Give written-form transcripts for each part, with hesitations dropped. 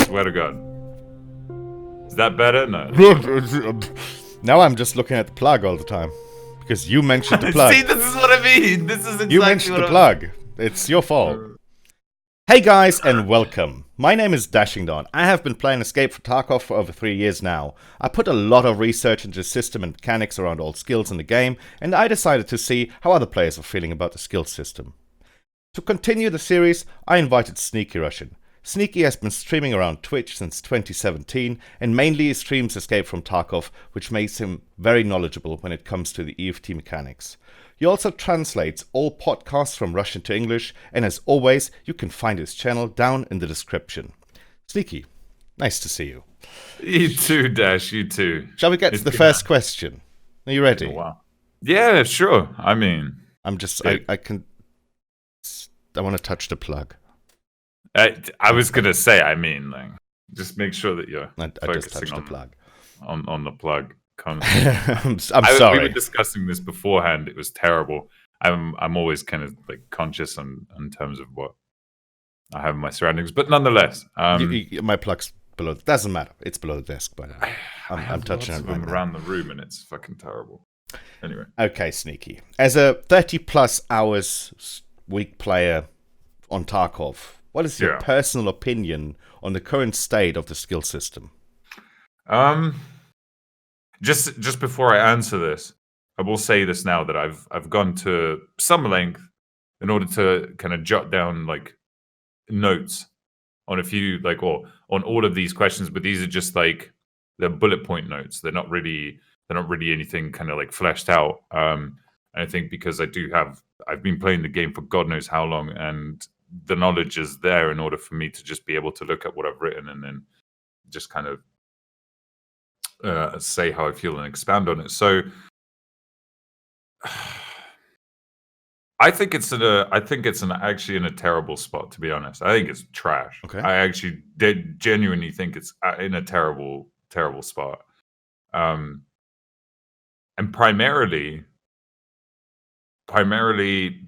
swear to God. Is that better? No. Now I'm just looking at the plug all the time. Because you mentioned the plug. See, this is what I mean. This is exactly You mentioned the plug. It's your fault. Hey guys, and welcome. My name is Dashing Dawn. I have been playing Escape from Tarkov for over 3 years now. I put a lot of research into the system and mechanics around all skills in the game, and I decided to see how other players are feeling about the skill system. To continue the series, I invited SneakyRU. Sneaky has been streaming around Twitch since 2017 and mainly streams Escape from Tarkov, which makes him very knowledgeable when it comes to the EFT mechanics. He also translates all podcasts from Russian to English, and as always, you can find his channel down in the description. Sneaky, nice to see you. You too, Dash, you too. Shall we get to the first question? Are you ready? Oh, wow. Yeah, sure. I mean... I want to touch the plug. I was going to say, I mean, like, just make sure that you're I just touched the plug. On the plug. I'm sorry. We were discussing this beforehand. It was terrible. I'm always kind of like conscious in terms of what I have in my surroundings, but nonetheless, my plug's below. Doesn't matter. It's below the desk, but I'm touching it right now. Around the room, and it's fucking terrible. Anyway, okay, Sneaky. As a 30+ hours week player on Tarkov, what is your personal opinion on the current state of the skill system? Just before I answer this, I will say this now that I've gone to some length in order to kind of jot down like notes on a few on all of these questions, but these are just like they're bullet point notes. They're not really anything kind of like fleshed out. And I think because I've been playing the game for God knows how long, and the knowledge is there in order for me to just be able to look at what I've written and then just kind of say how I feel and expand on it. So I think it's actually in a terrible spot, to be honest. I think it's trash. Okay. I actually genuinely think it's in a terrible spot. And primarily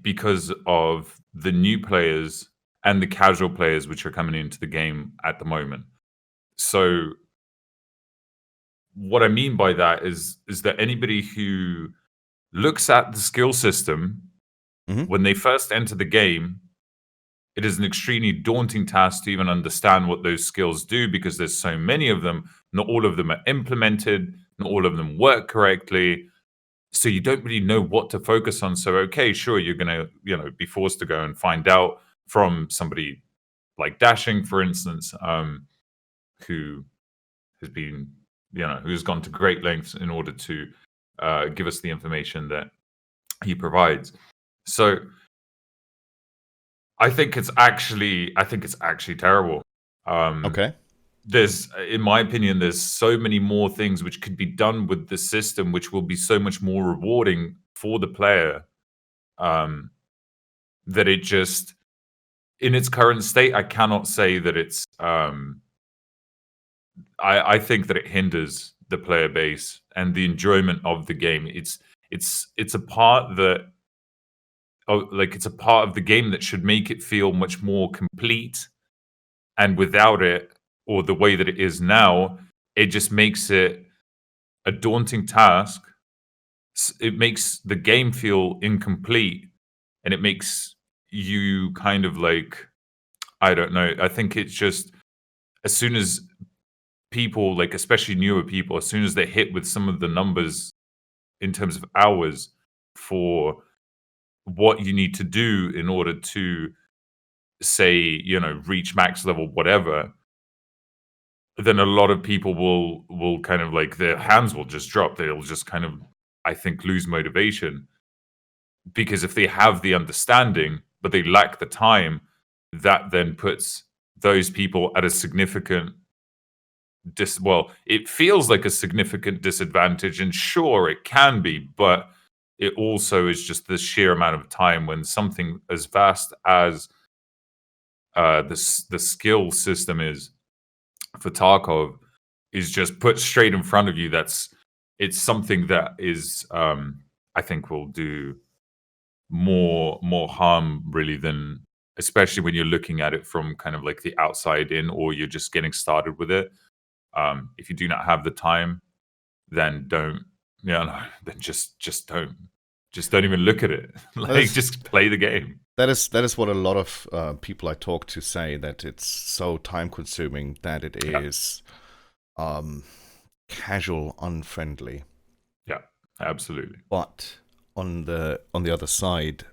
because of the new players and the casual players which are coming into the game at the moment. So what I mean by that is that anybody who looks at the skill system when they first enter the game, it is an extremely daunting task to even understand what those skills do because there's so many of them. Not all of them are implemented. Not all of them work correctly. So you don't really know what to focus on. So, okay, sure, you're going to be forced to go and find out from somebody like Dashing, for instance, who has been... who's gone to great lengths in order to give us the information that he provides. So I think it's actually terrible. Okay. In my opinion, there's so many more things which could be done with the system, which will be so much more rewarding for the player. That it just, in its current state, I cannot say that it's. I think that it hinders the player base and the enjoyment of the game. It's a part that, it's a part of the game that should make it feel much more complete. And without it, or the way that it is now, it just makes it a daunting task. It makes the game feel incomplete, and it makes you kind of like, I don't know. I think it's just as soon as people, like especially newer people, as soon as they're hit with some of the numbers in terms of hours for what you need to do in order to say, reach max level, whatever, then a lot of people will kind of like their hands will just drop. They'll just kind of, I think, lose motivation because if they have the understanding, but they lack the time, that then puts those people at a significant it feels like a significant disadvantage, and sure, it can be, but it also is just the sheer amount of time when something as vast as the skill system is for Tarkov is just put straight in front of you. It's something that is, I think, will do more harm really than especially when you're looking at it from kind of like the outside in, or you're just getting started with it. If you do not have the time, then don't. Yeah, no, then just don't even look at it. Like, just play the game. That is what a lot of people I talk to say, that it's so time consuming that it is casual, unfriendly. Yeah, absolutely. But on the other side,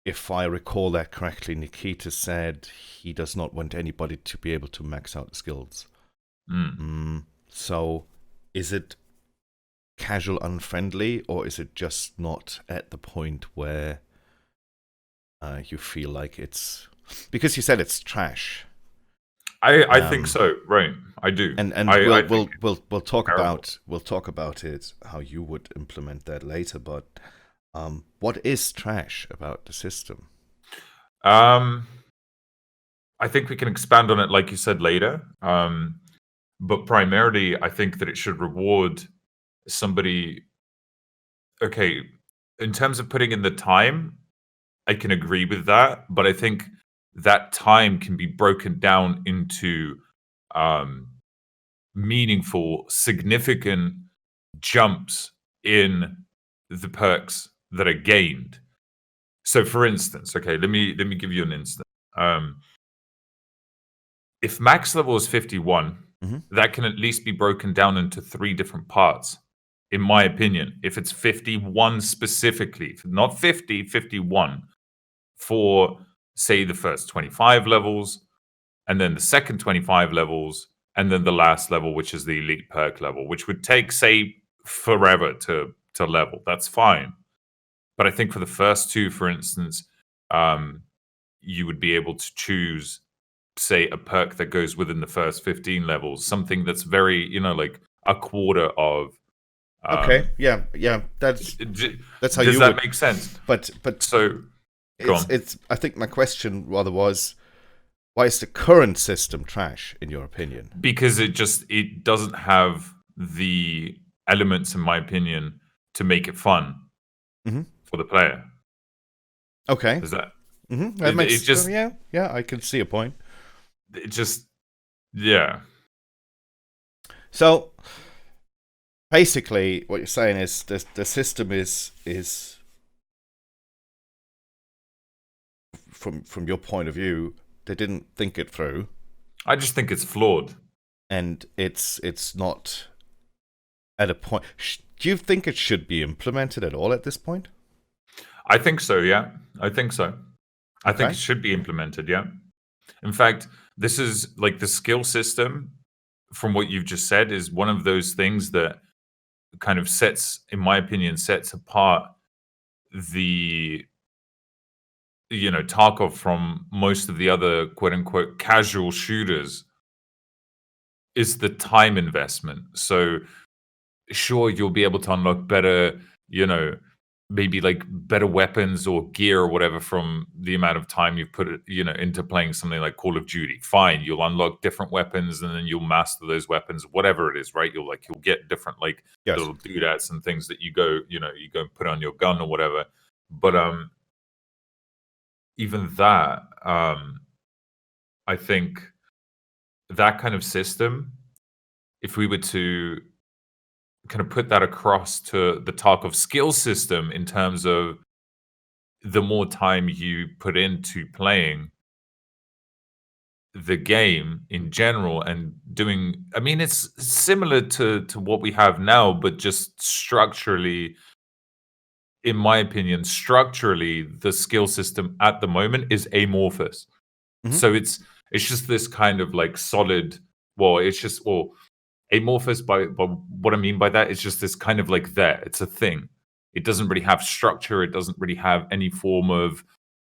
if I recall that correctly, Nikita said he does not want anybody to be able to max out the skills. So is it casual, unfriendly, or is it just not at the point where you feel like it's... Because you said it's trash. I think so, right? I do, and we'll talk about it, how you would implement that later. But what is trash about the system? I think we can expand on it, like you said, later. But primarily, I think that it should reward somebody. Okay, in terms of putting in the time, I can agree with that, but I think that time can be broken down into meaningful, significant jumps in the perks that are gained. So, for instance, okay, let me give you an instance. If max level is 51, that can at least be broken down into 3 different parts, in my opinion. If it's 51 specifically, not 50, 51, for, say, the first 25 levels, and then the second 25 levels, and then the last level, which is the elite perk level, which would take, say, forever to level. That's fine. But I think for the first 2, for instance, you would be able to choose, say, a perk that goes within the first 15 levels, something that's very, like a quarter of. Okay, yeah, that's how does that make sense? But so, it's. I think my question rather was, why is the current system trash, in your opinion? Because it doesn't have the elements, in my opinion, to make it fun for the player. Okay. Is that? That makes sense. Yeah, I can see a point. It just, yeah. So basically, what you're saying is the system is from your point of view, they didn't think it through. I just think it's flawed, and it's not at a point. Do you think it should be implemented at all at this point? I think so. Yeah, I think so. I think it should be implemented. Yeah. In fact, this is like the skill system, from what you've just said, is one of those things that kind of in my opinion, sets apart the Tarkov from most of the other quote unquote casual shooters, is the time investment. So sure, you'll be able to unlock better, maybe like better weapons or gear or whatever from the amount of time you've put it, into playing something like Call of Duty. Fine, you'll unlock different weapons and then you'll master those weapons, whatever it is, right? You'll get different little doodads and things that you go and put on your gun or whatever. But even that, I think that kind of system, if we were to kind of put that across to the Tarkov skill system, in terms of the more time you put into playing the game in general and doing, I mean, it's similar to what we have now, but just structurally, in my opinion, the skill system at the moment is amorphous. So it's just this kind of like solid, amorphous, by what I mean by that, it's just this kind of like it's a thing. It doesn't really have structure. It doesn't really have any form of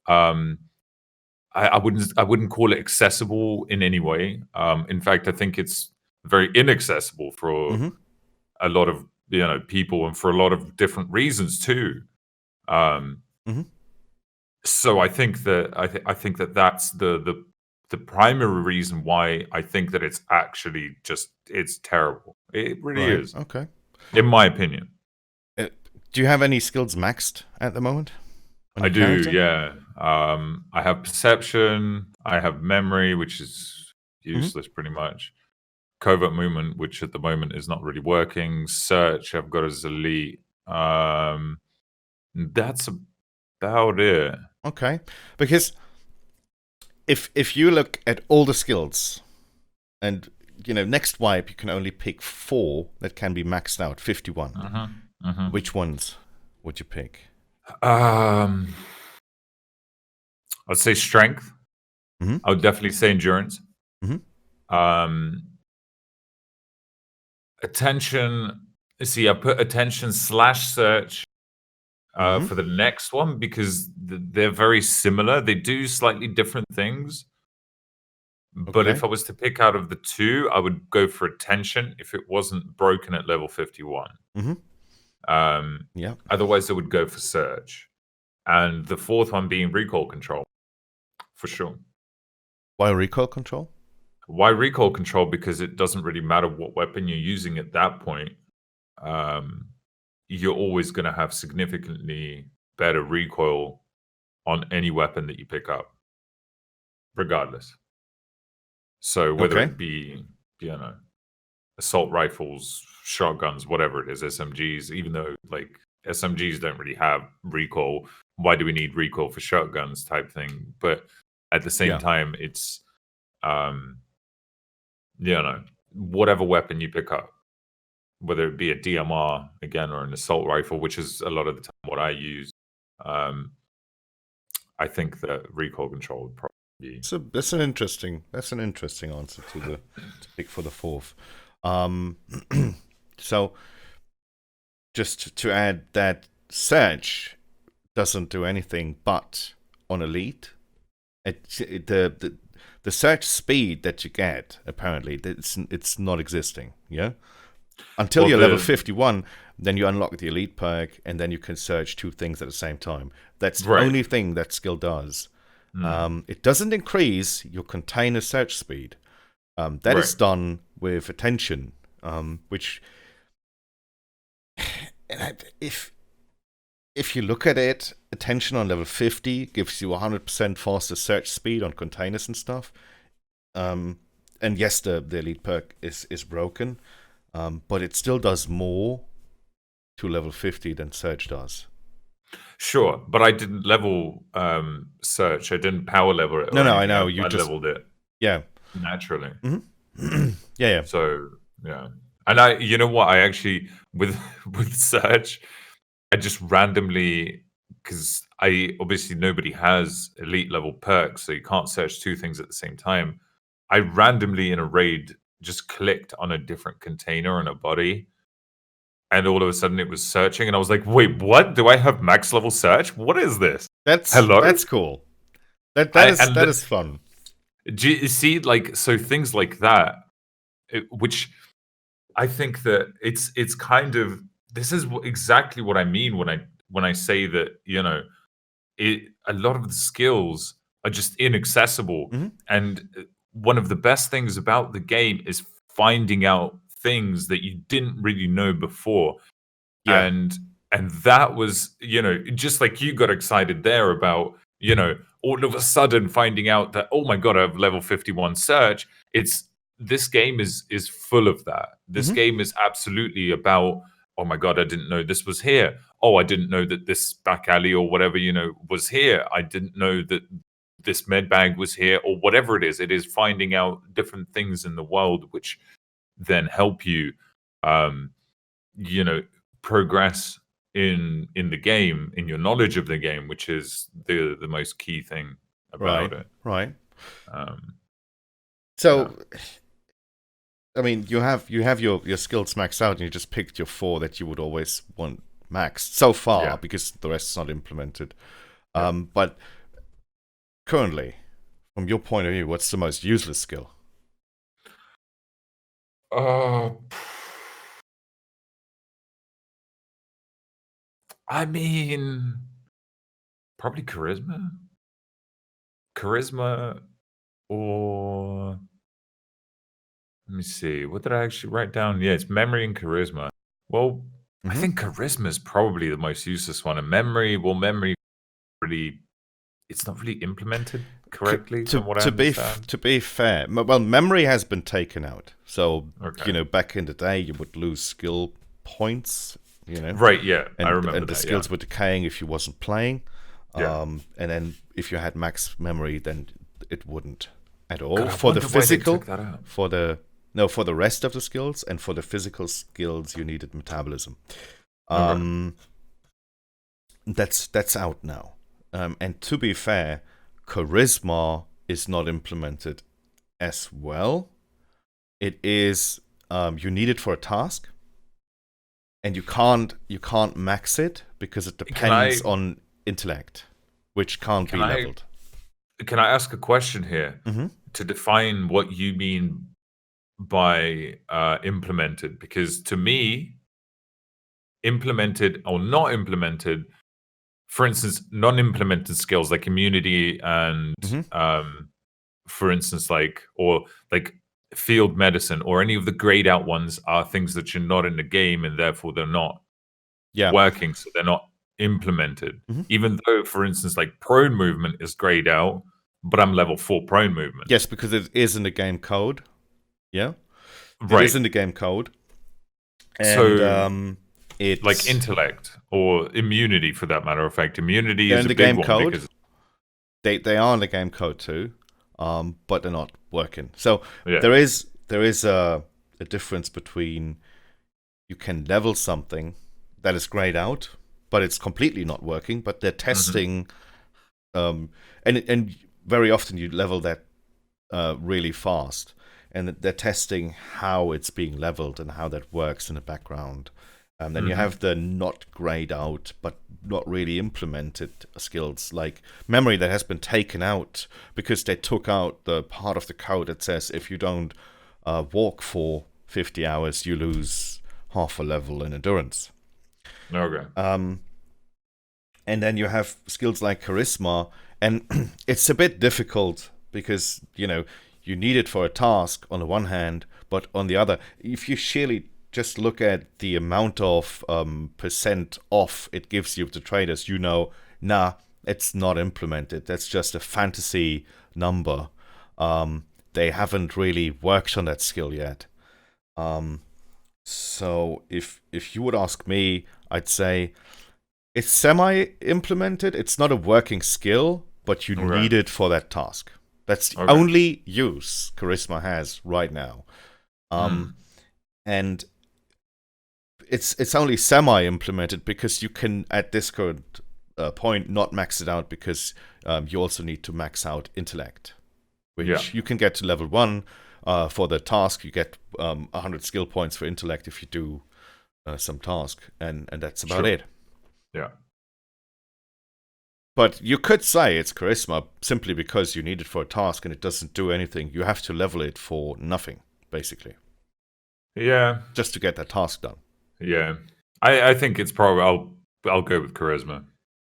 I wouldn't call it accessible in any way. In fact, I think it's very inaccessible for a lot of people, and for a lot of different reasons too. So I think that that's the primary reason why I think that it's actually it's terrible. It really is. Okay. In my opinion. Do you have any skills maxed at the moment? on I your do, character? yeah. I have perception. I have memory, which is useless pretty much. Covert movement, which at the moment is not really working. Search, I've got as elite. That's about it. Okay, because if you look at all the skills, and next wipe you can only pick 4 that can be maxed out, 51. Which ones would you pick? I'd say strength. Mm-hmm. I would definitely say endurance. Mm-hmm. Attention. See, I put attention / search Mm-hmm. for the next one because they're very similar. They do slightly different things. But Okay. if I was to pick out of the 2, I would go for attention if it wasn't broken at level 51. Mm-hmm. Yeah. Otherwise, I would go for search. And the 4th one being recoil control, for sure. Why recoil control? Why recoil control? Because it doesn't really matter what weapon you're using at that point. You're always going to have significantly better recoil on any weapon that you pick up, regardless. So whether Okay. it be, assault rifles, shotguns, whatever it is, SMGs, even though like SMGs don't really have recoil, why do we need recoil for shotguns type thing? But at the same time, it's whatever weapon you pick up, whether it be a DMR again or an assault rifle, which is a lot of the time what I use, I think that recoil control would probably be. So that's an interesting answer to pick for the 4th. So just to add that search doesn't do anything but on elite. The search speed that you get, apparently, it's not existing. Yeah. Until you're level 51, then you unlock the elite perk, and then you can search 2 things at the same time. That's the only thing that skill does. It doesn't increase your container search speed. That is done with attention, which, if you look at it, attention on level 50 gives you 100% faster search speed on containers and stuff. And yes, the elite perk is broken, but it still does more to level 50 than search does. Sure, but I didn't level search. I didn't power level it. No, I know. I leveled it. Yeah. Naturally. Mm-hmm. yeah. So, yeah. And you know what? I actually, with search, I just randomly, because obviously nobody has elite level perks, so you can't search 2 things at the same time. I randomly in a raid just clicked on a different container and a body, and all of a sudden it was searching, and I was like, "Wait, what? Do I have max level search? What is this?" Hello? That's cool. That is fun. Do you see, like, so things like that, which I think that it's kind of, this is exactly what I mean when I say that a lot of the skills are just inaccessible, and one of the best things about the game is finding out things that you didn't really know before. Yeah. And that was, just like you got excited there about, all of a sudden finding out that, oh my God, I have level 51 search. This game is full of that. This game is absolutely about, oh my God, I didn't know this was here. Oh, I didn't know that this back alley or whatever, was here. I didn't know that this med bag was here, or whatever it is. It is finding out different things in the world, which then help you, progress in the game, in your knowledge of the game, which is the most key thing about it. Right. So, yeah. I mean, you have your skills maxed out, and you just picked your 4 that you would always want maxed so far, because the rest is not implemented. But currently, from your point of view, what's the most useless skill? I mean, probably charisma. Charisma, or let me see. What did I actually write down? Yeah, it's memory and charisma. Well, I think charisma is probably the most useless one. And memory really implemented correctly from what I To understand. be fair, well, memory has been taken out. So Okay. back in the day, you would lose skill points. Right, yeah, I and remember the that, skills were decaying if you wasn't playing. yeah. And then if you had max memory, then it wouldn't at all. God, I For the wonder why they physical, took that out. for the rest of the skills, and for the physical skills, you needed metabolism. That's out now. And to be fair, charisma is not implemented as well. It is you need it for a task, and you can't max it because it depends on intellect, which can't be leveled. Can I ask a question here to define what you mean by implemented? Because to me, implemented or not implemented, for instance, non-implemented skills like immunity and for instance, like field medicine or any of the grayed out ones are things that you're not in the game and therefore they're not working, so they're not implemented. Even though, for instance, like prone movement is grayed out, but I'm level 4 prone movement. Yes, because it is in the game code. Yeah, right. It is in the game code. And, so it's like intellect or immunity, for that matter of fact. Immunity they're is in a the big game one code. because they are in the game code too, but they're not working. So yeah. there is a difference between you can level something that is grayed out, but it's completely not working. But they're testing, and very often you level that really fast, and they're testing how it's being leveled and how that works in the background. Then you have the not grayed out but not really implemented skills like memory that has been taken out because they took out the part of the code that says if you don't walk for 50 hours, you lose half a level in endurance. Okay. And then you have skills like charisma, and it's a bit difficult because you need it for a task on the one hand, but on the other, if you sheerly just look at the amount of percent off it gives you to traders, it's not implemented. That's just a fantasy number. They haven't really worked on that skill yet. So if you would ask me, I'd say it's semi-implemented. It's not a working skill, but you need it for that task. That's the only use charisma has right now. And it's only semi-implemented because you can, at this current point, not max it out because you also need to max out intellect, which you can get to level 1 for the task. You get 100 skill points for intellect if you do some task, and that's about it. Yeah. But you could say it's charisma simply because you need it for a task and it doesn't do anything. You have to level it for nothing, basically. Yeah. Just to get that task done. Yeah. I think it's probably I'll go with charisma.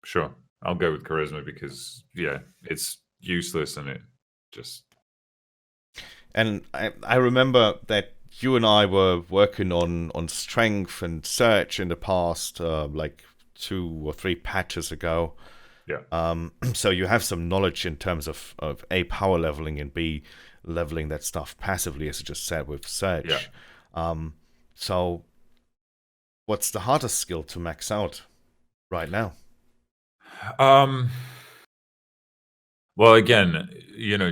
Sure. I'll go with charisma because it's useless and it just. And I remember that you and I were working on strength and search in the past, like 2 or 3 patches ago. Yeah. So you have some knowledge in terms of A, power leveling, and B, leveling that stuff passively, as I just said, with search. Yeah. So what's the hardest skill to max out right now? Well, again,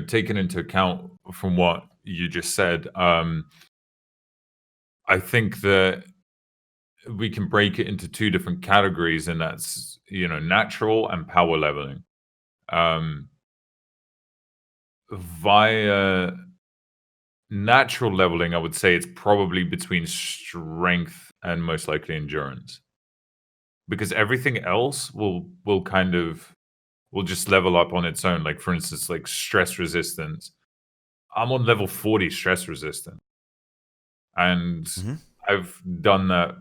taking into account from what you just said, I think that we can break it into 2 different categories, and that's, natural and power leveling. Via natural leveling, I would say it's probably between strength and most likely endurance. Because everything else will just level up on its own. Like, for instance, like stress resistance. I'm on level 40 stress resistant. And I've done that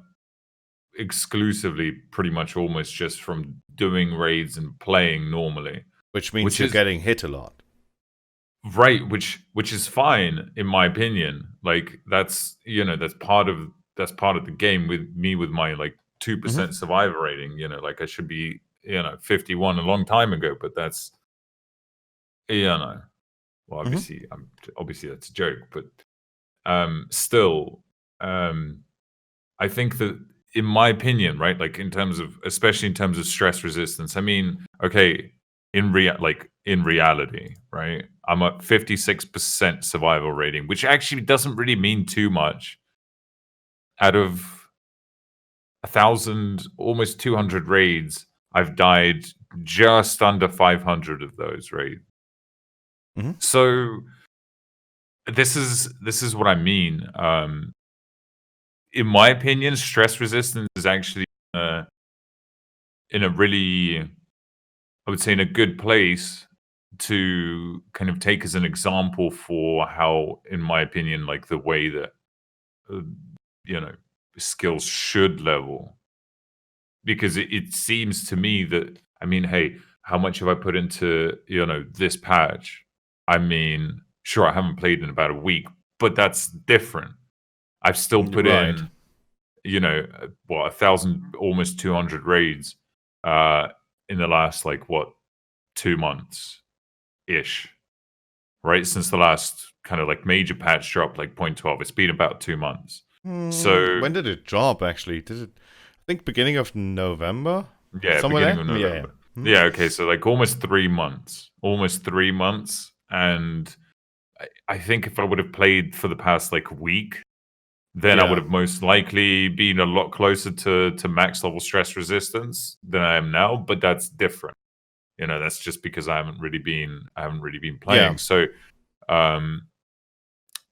exclusively pretty much almost just from doing raids and playing normally. Which means you're getting hit a lot. Right, which is fine in my opinion. Like that's part of the game with my like 2% survivor rating. Like I should be 51 a long time ago, but that's, well, Mhm. obviously that's a joke, but still, I think that, in my opinion, right, like especially in terms of stress resistance, I mean, okay, in reality, right, I'm at 56% survival rating, which actually doesn't really mean too much. Out of 1,000, almost 200 raids, I've died just under 500 of those, right? Mhm. So this is what I mean. In my opinion, stress resistance is actually in a really, I would say, in a good place to kind of take as an example for how, in my opinion, like the way that uh, you know skills should level. Because it seems to me that, I mean, hey, how much have I put into this patch? I mean, sure, I haven't played in about a week, but that's different. I've still put Right. in, what, 1,000, almost 200 raids uh, in the last, like, what, 2 months ish, right? Since the last kind of like major patch dropped, like 0.12. It's been about 2 months. So, When did it drop, actually? Did it, I think, beginning of November? yeah, Somewhere beginning there? of Yeah, yeah. November. Mhm. Yeah, okay, so like almost 3 months. Almost 3 months. And I think if I would have played for the past like week, then I would Yeah. have most likely been a lot closer to max level stress resistance than I am now. But that's different. That's just because I haven't really been Yeah. playing. So um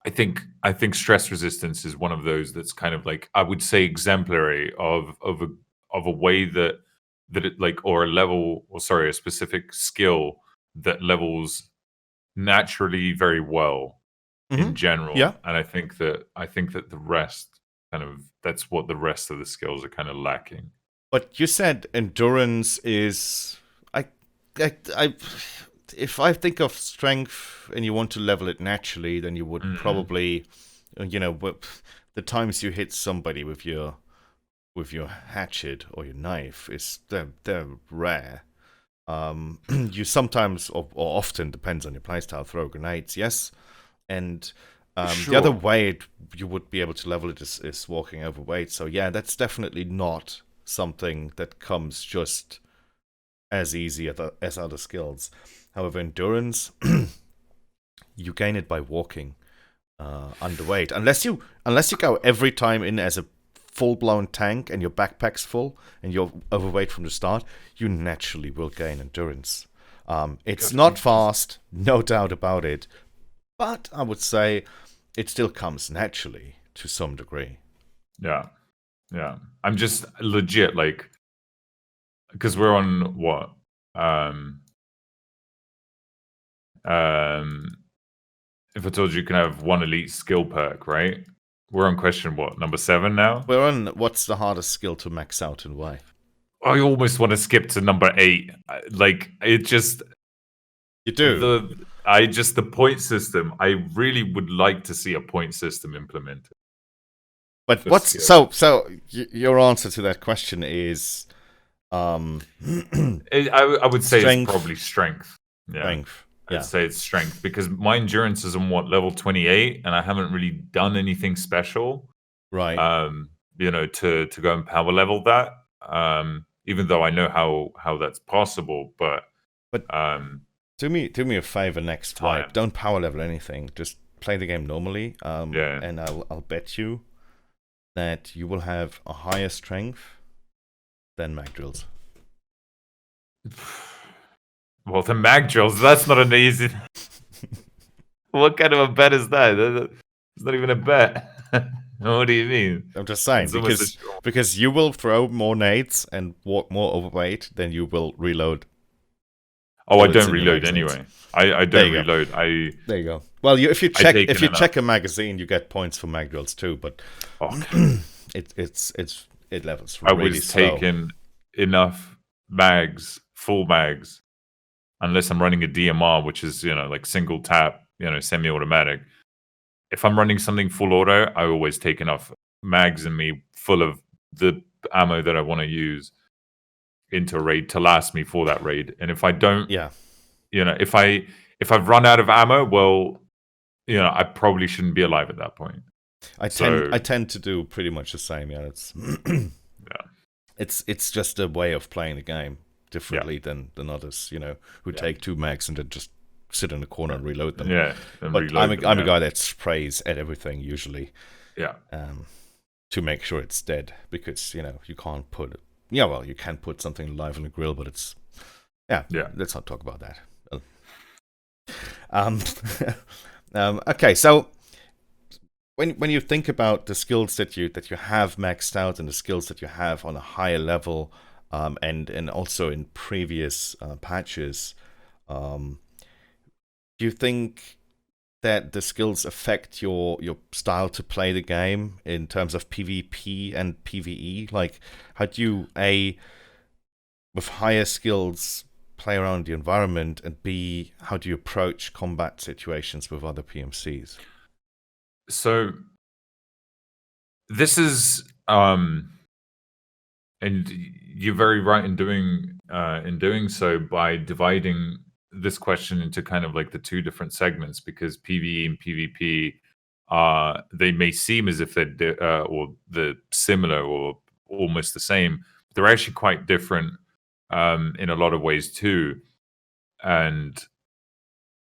I think stress resistance is one of those that's kind of like, I would say, exemplary of a way that it, like, or a level, or sorry, a specific skill that levels naturally very well in Mhm. general. Yeah. And I think that the rest, kind of, that's what the rest of the skills are kind of lacking. But you said endurance is. I if I think of strength and you want to level it naturally, then you would Hmm. probably, the times you hit somebody with your hatchet or your knife is they're rare. You sometimes or often, depends on your playstyle, throw grenades, yes, and the other Sure. way you would be able to level it is walking overweight. So yeah, that's definitely not something that comes just as easy as other skills. However, endurance, you gain it by walking underweight. Unless you go every time in as a full blown tank and your backpack's full and you're overweight from the start, you naturally will gain endurance. It's not fast, no doubt about it, but I would say it still comes naturally to some degree. Yeah. Yeah. I'm just legit, like, because we're on what? Um, um, if I told you can have one elite skill perk, right? We're on question, what, number 7 now? We're on what's the hardest skill to max out and why? I almost want to skip to number 8. Like, it just, You do. the point system. I really would like to see a point system implemented But for what's skill. your answer to that question is um I would say it's strength, probably strength. Yeah. strength. I'd Yeah. say it's strength, because my endurance is on, what, level 28, and I haven't really done anything special, Right. to go and power level that. Even though I know how that's possible, but But um, do me a favor next wipe. time. Don't power level anything. Just play the game normally. Yeah. And I'll bet you that you will have a higher strength than mag drills. Well, the mag drills, that's not an easy. What kind of a bet is that? It's not even a bet. What do you mean? I'm just saying It's almost a because you will throw more nades and walk more overweight than you will reload Oh, I bullets don't in your reload magazines. anyway. I There don't you go. reload. I There you go. Well, if you I check take in and out. a magazine, you get points for mag drills too. But Okay. it levels I really was slow. taking enough mags, full mags, unless I'm running a DMR, which is, like single tap, semi-automatic. If I'm running something full auto, I always take enough mags in me full of the ammo that I want to use. into a raid to last me for that raid. And if I don't, Yeah. if I've run out of ammo, well, I probably shouldn't be alive at that point. I tend to do pretty much the same. Yeah, it's just a way of playing the game differently than others. Who take 2 mags and then just sit in the corner and reload them. Yeah, but I'm a guy that sprays at everything usually. Yeah. To make sure it's dead, because you can't put it. Yeah, well, you can put something alive on the grill, but it's let's not talk about that. Okay, so when you think about the skills that you have maxed out and the skills that you have on a higher level, and also in previous patches, do you think that the skills affect your style to play the game in terms of PvP and PvE? Like, how do you with higher skills play around the environment, and B, how do you approach combat situations with other PMCs? So this is and you're very right in doing so by dividing this question into kind of like the 2 different segments, because PvE and PvP they may seem as if they're or they're similar or almost the same. They're actually quite different in a lot of ways too. And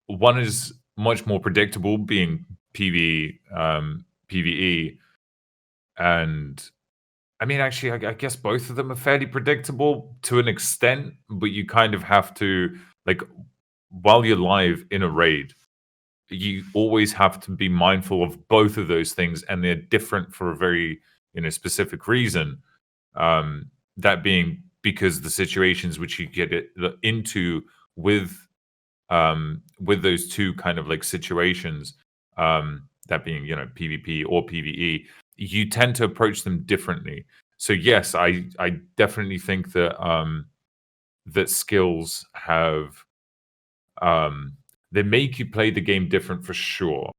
one is much more predictable, being PvE, and I mean, actually, I guess both of them are fairly predictable to an extent, but you kind of have to, like, while you're live in a raid, you always have to be mindful of both of those things, and they're different for a very, specific reason. That being because the situations which you get into with those 2 kind of like situations, that being, PvP or PvE, you tend to approach them differently. So yes, I definitely think that that skills have they make you play the game different for sure.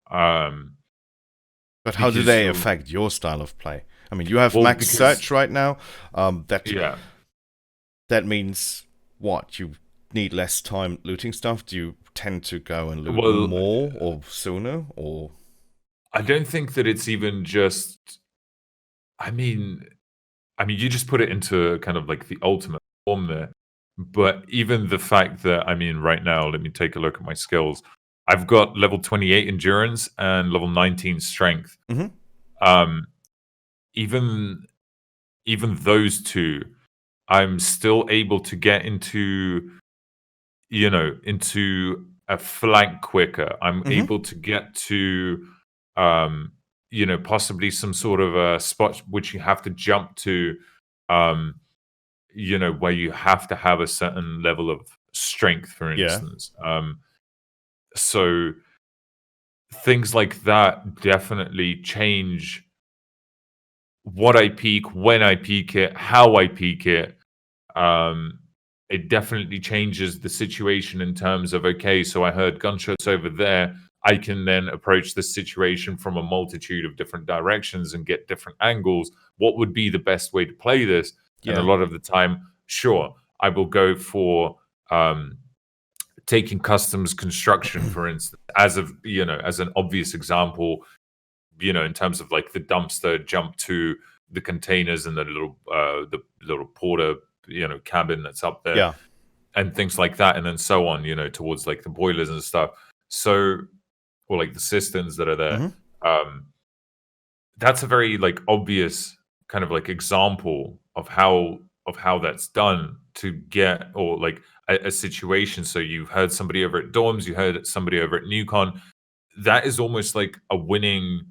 But how do they affect your style of play? I mean, you have max search right now. That means what? You need less time looting stuff? Do you tend to go and loot more or sooner? Or I don't think that it's even just. I mean, you just put it into kind of like the ultimate form there. But even the fact that, right now, let me take a look at my skills. I've got level 28 endurance and level 19 strength. Mm-hmm. Even those 2, I'm still able to get into a flank quicker. I'm able to get to possibly some sort of a spot which you have to jump to, where you have to have a certain level of strength, for instance. So things like that definitely change what I peak, when I peak it, how I peak it. It definitely changes the situation in terms of, okay, so I heard gunshots over there. I can then approach the situation from a multitude of different directions and get different angles. What would be the best way to play this? And a lot of the time, sure, I will go for taking customs construction, for instance, as an obvious example, in terms of like the dumpster jump to the containers and the little porter, cabin that's up there, and things like that, and then so on, towards like the boilers and stuff. So, or like the cisterns that are there. Mm-hmm. That's a very like obvious kind of like example of how that's done to get, or like a situation. So you've heard somebody over at dorms, you heard somebody over at Newcon. That is almost like a winning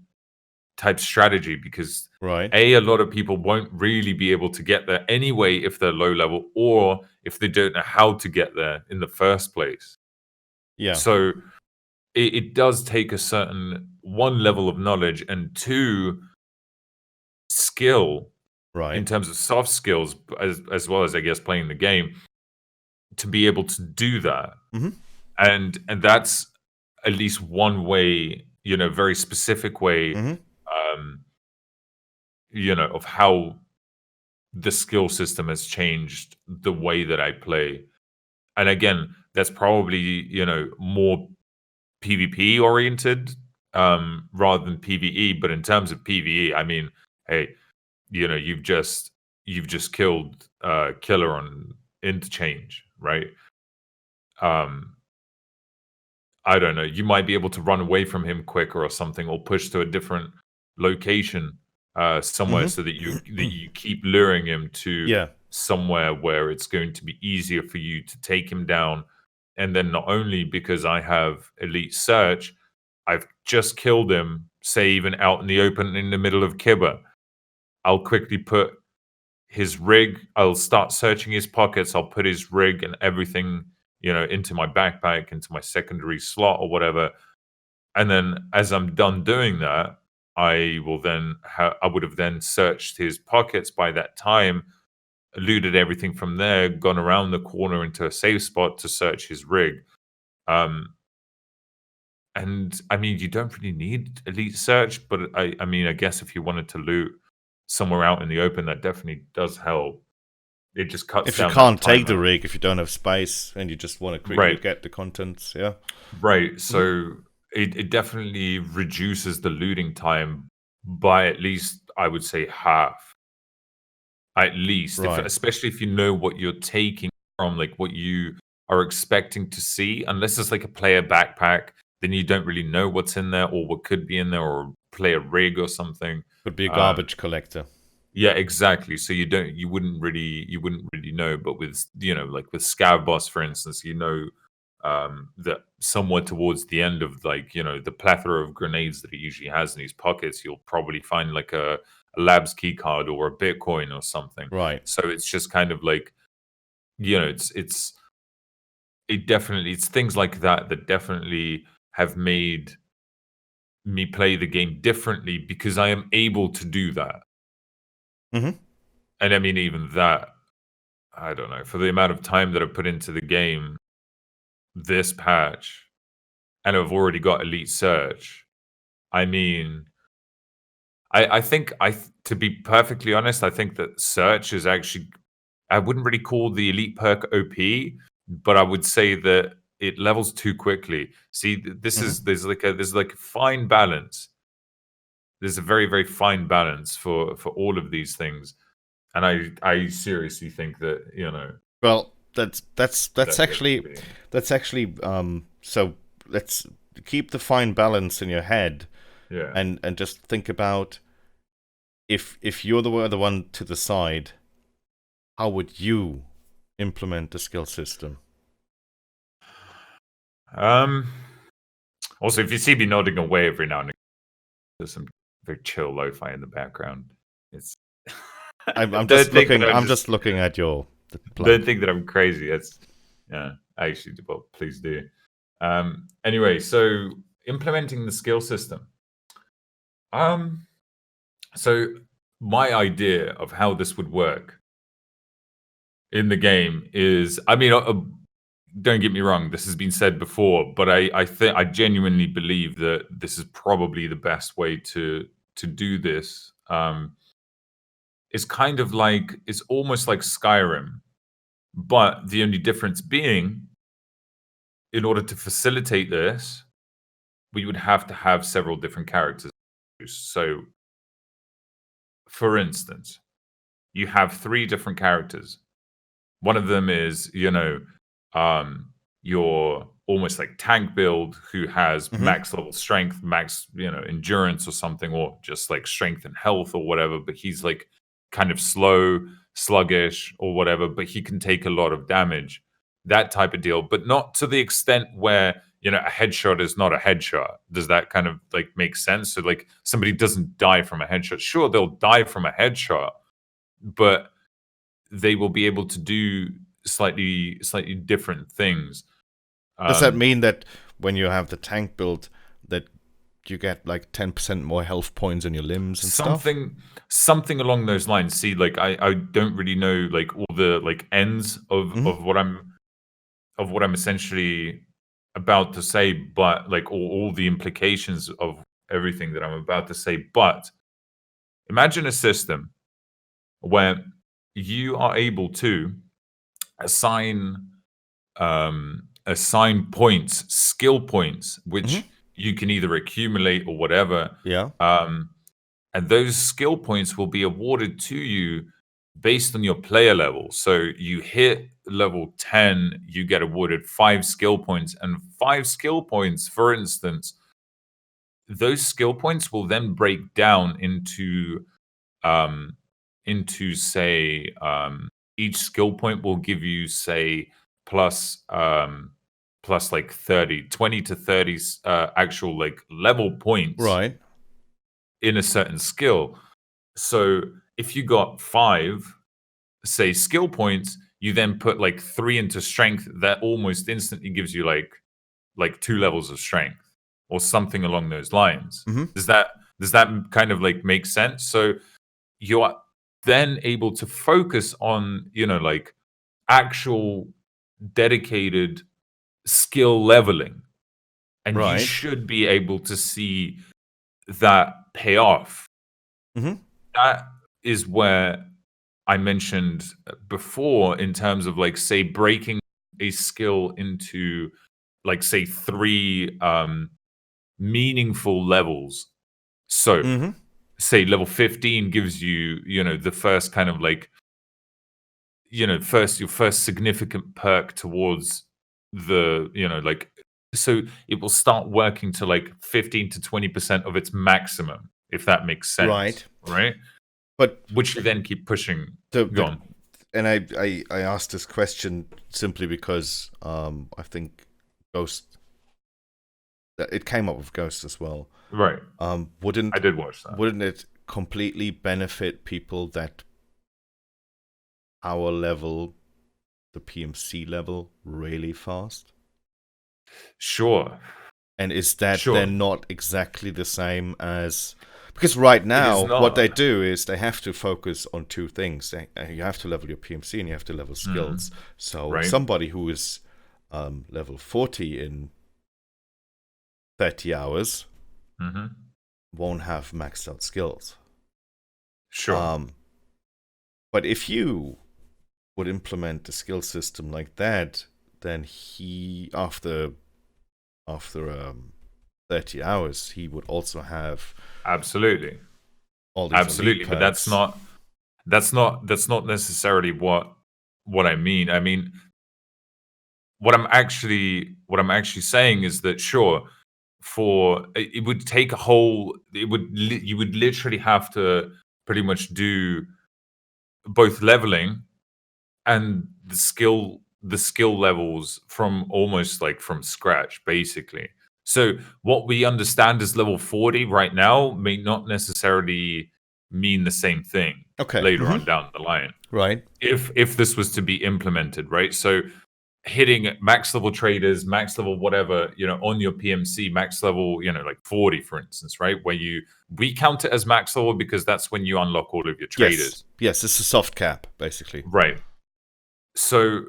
type strategy, because a lot of people won't really be able to get there anyway if they're low level, or if they don't know how to get there in the first place. So it does take a certain 1 level of knowledge and 2 skill, in terms of soft skills, as well as, I guess, playing the game, to be able to do that. Mm-hmm. And that's at least one way, very specific way, mm-hmm. Of how the skill system has changed the way that I play. And again, that's probably, more PvP oriented rather than PvE. But in terms of PvE, I mean, hey, you've just killed Killer on Interchange, right? I don't know. You might be able to run away from him quicker or something, or push to a different location somewhere, so that you keep luring him to somewhere where it's going to be easier for you to take him down. And then not only because I have elite search, I've just killed him, say even out in the open in the middle of Kibba, I'll quickly put his rig, I'll start searching his pockets, I'll put his rig and everything, into my backpack, into my secondary slot or whatever. And then as I'm done doing that, I would have then searched his pockets by that time, looted everything from there, gone around the corner into a safe spot to search his rig. And I mean, you don't really need elite search, but I mean, I guess if you wanted to loot somewhere out in the open, that definitely does help. It just cuts if you down can't that time take the out. rig, if you don't have space and you just want to quickly get the contents, Right. So it definitely reduces the looting time by at least, I would say, half. At least, especially if you know what you're taking from, like what you are expecting to see. Unless it's like a player backpack, then you don't really know what's in there or what could be in there, or player rig or something. Could be a garbage collector. Yeah, exactly. So you wouldn't really know. But with like with Scav Boss, for instance, that somewhere towards the end of the plethora of grenades that he usually has in his pockets, you'll probably find like a labs key card or a Bitcoin or something. Right. So it's just kind of like, it's things like that that definitely have made me play the game differently, because I am able to do that. Mm-hmm. And I mean, even that, I don't know, for the amount of time that I've put into the game, this patch, and I've already got elite search. I mean, I think to be perfectly honest, I think that search is actually, I wouldn't really call the elite perk OP, but I would say that it levels too quickly. See, there's like a fine balance. There's a very, very fine balance for all of these things. And I seriously think that, well, that's actually so let's keep the fine balance in your head. Yeah. And just think about if you're the one to decide, how would you implement the skill system? Also, if you see me nodding away every now and again, there's some very chill lo-fi in the background. It's I'm just looking. I'm just looking at your. Don't think that I'm crazy. It's actually, well, please do. Anyway, so implementing the skill system. So my idea of how this would work in the game is, I mean, don't get me wrong, this has been said before, but I genuinely believe that this is probably the best way to do this. It's kind of like, it's almost like Skyrim, but the only difference being, in order to facilitate this, we would have to have several different characters. So, for instance, you have 3 different characters. One of them is, your almost like tank build, who has max level strength, max, endurance or something, or just like strength and health or whatever, but he's like kind of slow, sluggish or whatever, but he can take a lot of damage. That type of deal, but not to the extent where, a headshot is not a headshot. Does that kind of like make sense? So like somebody doesn't die from a headshot. Sure, they'll die from a headshot, but they will be able to do slightly different things. Does that mean that when you have the tank build, that you get like 10% more health points in your limbs and something along those lines? See, like I don't really know like all the like ends of what I'm essentially about to say, but like all the implications of everything that I'm about to say. But imagine a system where you are able to assign points, skill points, which you can either accumulate or whatever. Yeah. And those skill points will be awarded to you based on your player level. So you hit level 10, you get awarded 5 skill points. And 5 skill points, for instance, those skill points will then break down say each skill point will give you say plus like 20 to 30 actual like level points Right. in a certain skill. So if you got 5 say skill points, you then put like 3 into strength, that almost instantly gives you like 2 levels of strength or something along those lines. Does that kind of like make sense? So you're then able to focus on, like actual dedicated skill leveling. And you Right. should be able to see that pay off. That is where I mentioned before in terms of like, say, breaking a skill into like, say, 3 meaningful levels. So say level 15 gives you, the first kind of like, your first significant perk towards the, like, so it will start working to like 15 to 20% of its maximum, if that makes sense. Right. But which you then keep pushing. Go on. And I asked this question simply because I think Ghost, it came up with Ghost as well. Right. I did watch that. Wouldn't it completely benefit people that power level the PMC level really fast? Sure. And is that then not exactly the same as... Because right now, what they do is they have to focus on 2 things. You have to level your PMC and you have to level skills. So somebody who is level 40 in 30 hours won't have maxed out skills. Sure. But if you would implement a skill system like that, then he, after 30 hours, he would also have absolutely all these but that's not necessarily what I mean. I mean, what I'm actually saying is that sure, it would take a whole, you would literally have to pretty much do both leveling and the skill levels from almost like from scratch, basically. So what we understand as level 40 right now may not necessarily mean the same thing later on down the line. Right. If this was to be implemented, right? So hitting max level traders, max level whatever, on your PMC, max level, like 40, for instance, right? Where we count it as max level because that's when you unlock all of your traders. Yes, it's a soft cap, basically. Right. So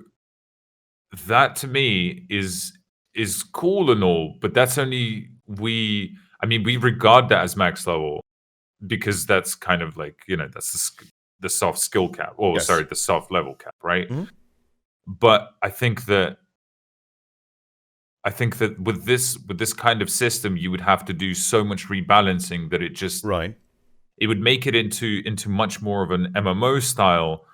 that to me is cool and all, but that's only we regard that as max level because that's kind of like, that's the soft skill cap, or sorry, the soft level cap, right? But I think that with this kind of system, you would have to do so much rebalancing that it just it would make it into much more of an MMO style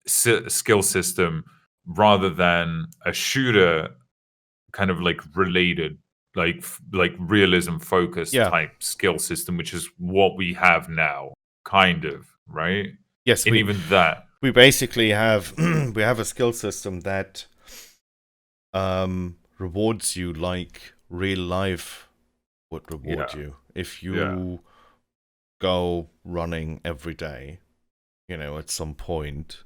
skill system rather than a shooter kind of like related, like realism focused type skill system, which is what we have now, kind of, right? Yes, and even that we basically have we have a skill system that rewards you like real life would reward you if you go running every day. At some point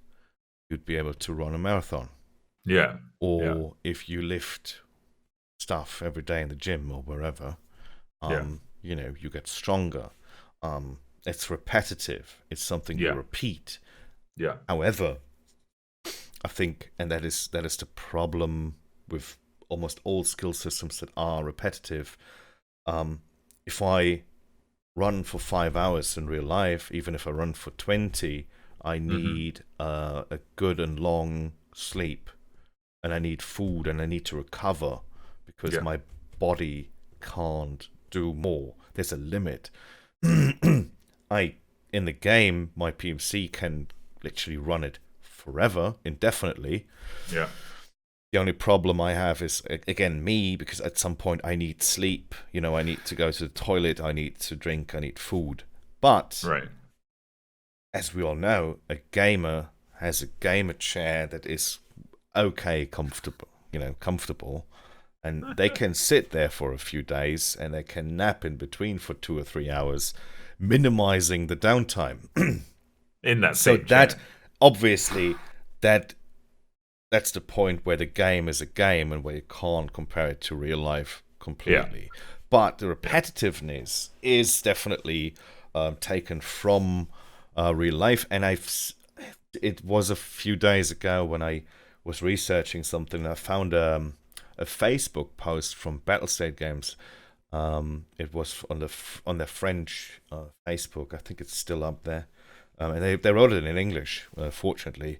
you'd be able to run a marathon. Or if you lift stuff every day in the gym or wherever, you get stronger. It's repetitive. It's something you repeat. However, I think, and that is the problem with almost all skill systems that are repetitive. If I run for 5 hours in real life, even if I run for 20, I need a good and long sleep, and I need food, and I need to recover because my body can't do more. There's a limit. In the game, my PMC can literally run it forever, indefinitely. Yeah. The only problem I have is, again, me, because at some point I need sleep. You know, I need to go to the toilet, I need to drink, I need food. But, as we all know, a gamer has a gamer chair that is okay, comfortable. And they can sit there for a few days, and they can nap in between for 2 or 3 hours, minimizing the downtime. In that so same that chair. Obviously that's the point where the game is a game and where you can't compare it to real life completely. But the repetitiveness is definitely taken from real life. And it was a few days ago when I was researching something, I found a Facebook post from Battlestate Games. It was on their French Facebook. I think it's still up there. And they wrote it in English, fortunately.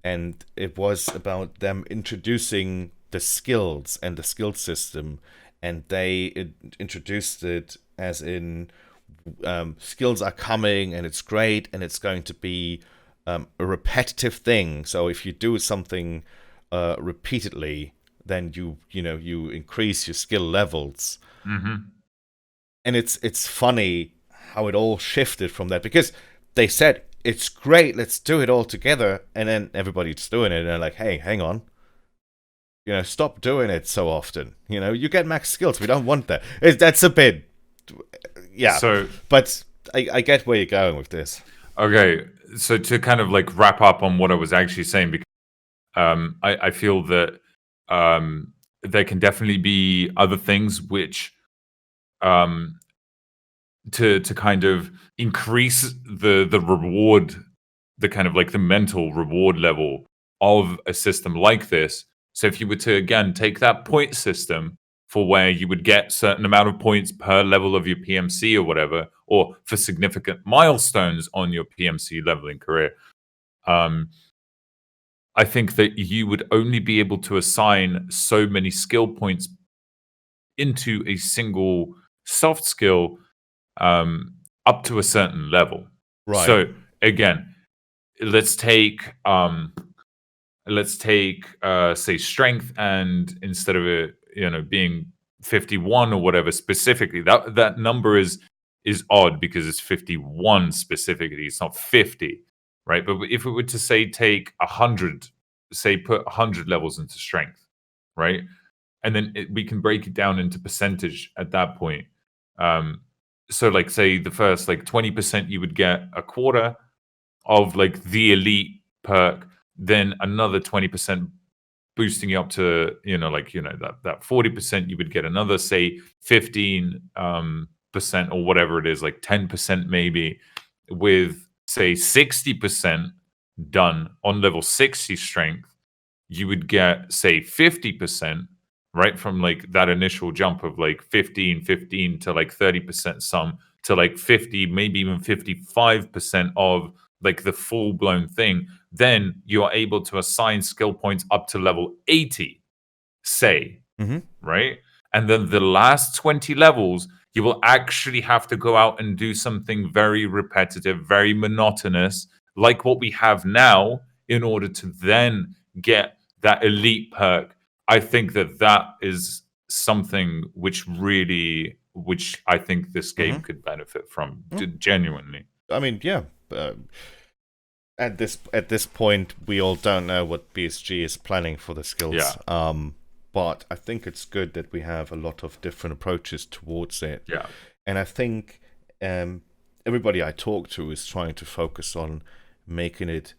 And it was about them introducing the skills and the skill system. And they introduced it as in skills are coming and it's great and it's going to be a repetitive thing. So if you do something repeatedly, then you increase your skill levels. And it's funny how it all shifted from that, because they said it's great, let's do it all together, and then everybody's doing it and they're like, hey, hang on, stop doing it so often. You get max skills, we don't want that. That's a bit but I get where you're going with this. Okay, so to kind of like wrap up on what I was actually saying, because I feel that there can definitely be other things which to kind of increase the reward, the kind of like the mental reward level of a system like this. So if you were to again take that point system for where you would get certain amount of points per level of your PMC or whatever, or for significant milestones on your PMC leveling career, I think that you would only be able to assign so many skill points into a single soft skill up to a certain level. Right. So again, let's take say strength, and instead of it being 51 or whatever specifically, that number is odd because it's 51 specifically, it's not 50, right? But if we were to say take 100, say put 100 levels into strength, right? And then we can break it down into percentage at that point. So like say the first like 20% you would get a quarter of like the elite perk, then another 20% boosting you up to that 40%, you would get another say 15% or whatever it is, like 10% maybe, with say 60% done on level 60 strength, you would get say 50%, right, from like that initial jump of like 15 to like 30% some to like 50, maybe even 55% of like the full blown thing. Then you are able to assign skill points up to level 80, say, right? And then the last 20 levels, you will actually have to go out and do something very repetitive, very monotonous, like what we have now, in order to then get that elite perk. I think that is something which I think this game could benefit from, genuinely. I mean, yeah. At this point, we all don't know what BSG is planning for the skills. Yeah. But I think it's good that we have a lot of different approaches towards it. Yeah. And I think everybody I talk to is trying to focus on making it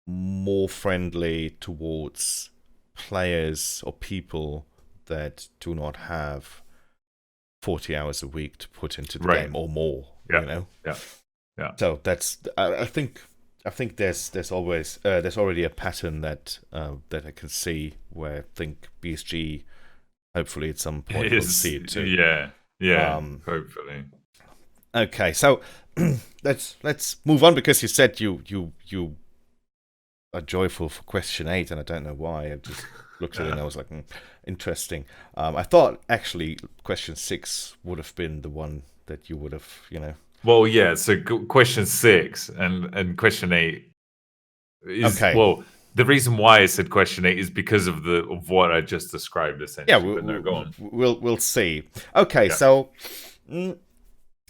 more friendly towards players or people that do not have 40 hours a week to put into the game or more. Yeah. Yeah. So that's I think there's already a pattern that I can see, where I think BSG hopefully at some point will see it too. Yeah. Hopefully. Okay, so let's move on because you said you are joyful for question 8, and I don't know why. I just looked at it and I was like, interesting. I thought actually question 6 would have been the one that you would have, Well, yeah. So question 6 and question 8 is Okay. well. The reason why I said question 8 is because of what I just described, essentially. Yeah, But no, go on. we'll see. Okay, Yeah. so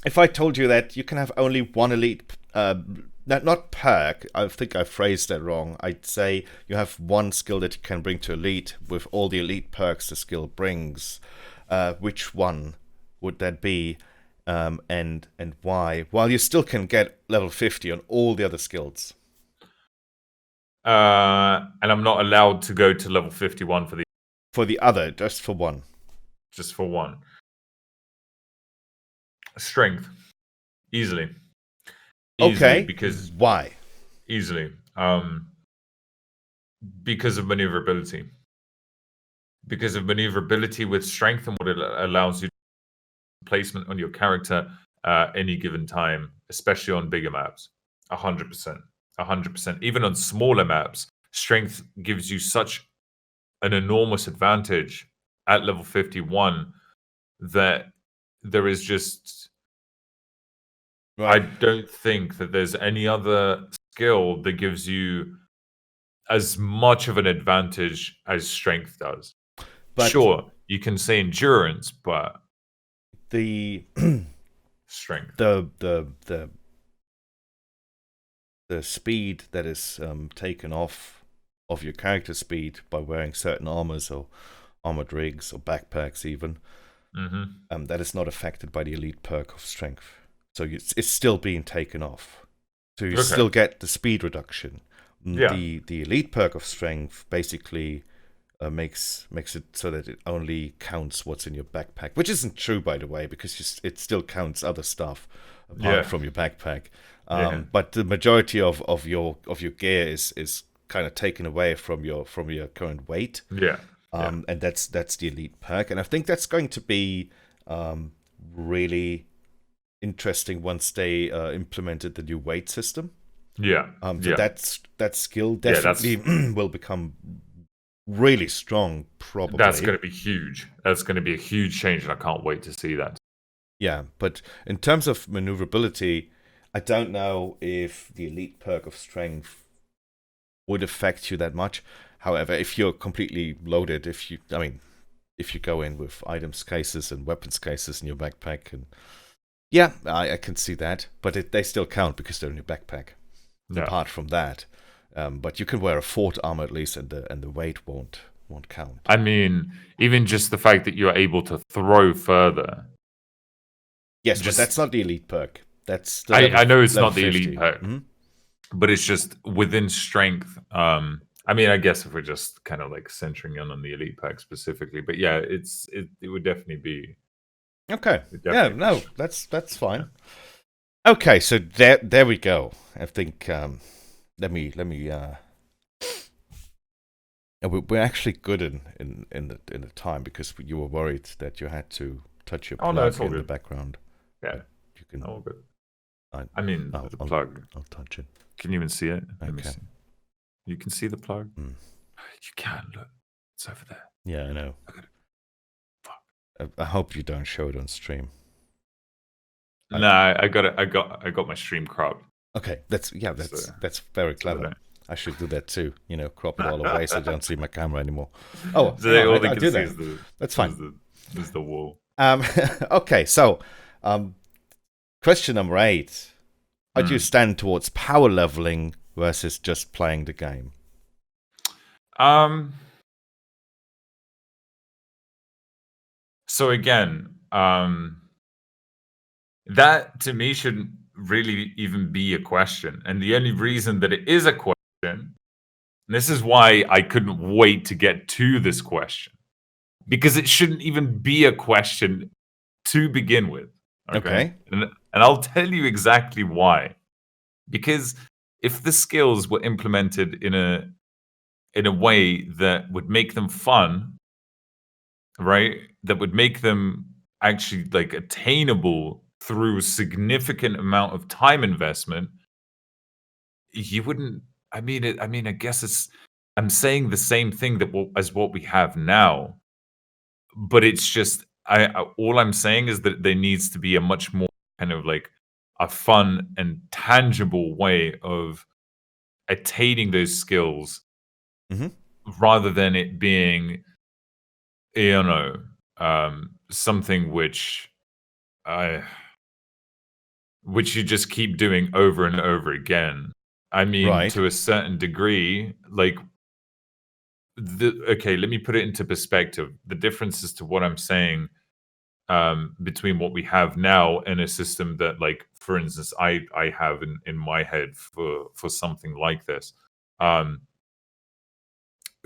if I told you that you can have only one elite, not perk, I think I phrased that wrong. I'd say you have one skill that you can bring to elite with all the elite perks the skill brings. Which one would that be, and why? While you still can get level 50 on all the other skills. And I'm not allowed to go to level 51 for the other, just for one. Just for one. Strength. Easily. Okay. Because why? Easily. Because of maneuverability. Because of maneuverability with strength and what it allows you placement on your character any given time, especially on bigger maps. 100%. 100%. Even on smaller maps, strength gives you such an enormous advantage at level 51 that there is just... Right. I don't think that there's any other skill that gives you as much of an advantage as strength does. But sure, you can say endurance, but the strength, the speed that is taken off of your character speed by wearing certain armors or armored rigs or backpacks, even that is not affected by the elite perk of strength. So it's still being taken off. So you still get the speed reduction. Yeah. The elite perk of strength basically makes it so that it only counts what's in your backpack, which isn't true, by the way, because it still counts other stuff apart from your backpack. But the majority of your gear is kind of taken away from your current weight. And that's the elite perk, and I think that's going to be really interesting once they implemented the new weight system. So that skill definitely will become really strong, probably. That's going to be huge. That's going to be a huge change, and I can't wait to see that. Yeah, but in terms of maneuverability, I don't know if the elite perk of strength would affect you that much. However, if you're completely loaded, if you go in with items cases and weapons cases in your backpack, and yeah, I can see that, but they still count because they're in your backpack. Apart from that, but you can wear a fort armor at least, and the weight won't count. I mean, even just the fact that you're able to throw further. Yes, but that's not the elite perk. That's the I know it's not 50. the elite perk, but it's just within strength. I mean, I guess if we're just kind of like centering on the elite perk specifically, but yeah, it would definitely be. Okay. Yeah, no, that's fine. Okay, so there we go. I think let me we're actually good in the time, because you were worried that you had to touch your plug in the background. Yeah, you can. Oh, good. I mean, the plug. I'll touch it. Can you even see it? Okay. Let me see. You can see the plug. You can look. It's over there. Yeah, I know. Fuck. I hope you don't show it on stream. No, I got it. I got my stream cropped. Okay, that's very clever. I should do that too. Crop it all away so I don't see my camera anymore. Oh, so all they can do see that. That's fine. Is the wall. Okay, so question number 8: how do you stand towards power leveling versus just playing the game? So again, that to me shouldn't really even be a question. And the only reason that it is a question, and this is why I couldn't wait to get to this question, because it shouldn't even be a question to begin with. Okay. And I'll tell you exactly why. Because if the skills were implemented in a way that would make them fun, right? That would make them actually like attainable through significant amount of time investment, you wouldn't. I mean, I guess I'm saying the same thing as what we have now, but it's just all I'm saying is that there needs to be a much more kind of like a fun and tangible way of attaining those skills, rather than it being, something which you just keep doing over and over again. I mean, Right. to a certain degree, like okay, let me put it into perspective. The differences to what I'm saying, between what we have now and a system that, like, for instance, I have in my head for something like this.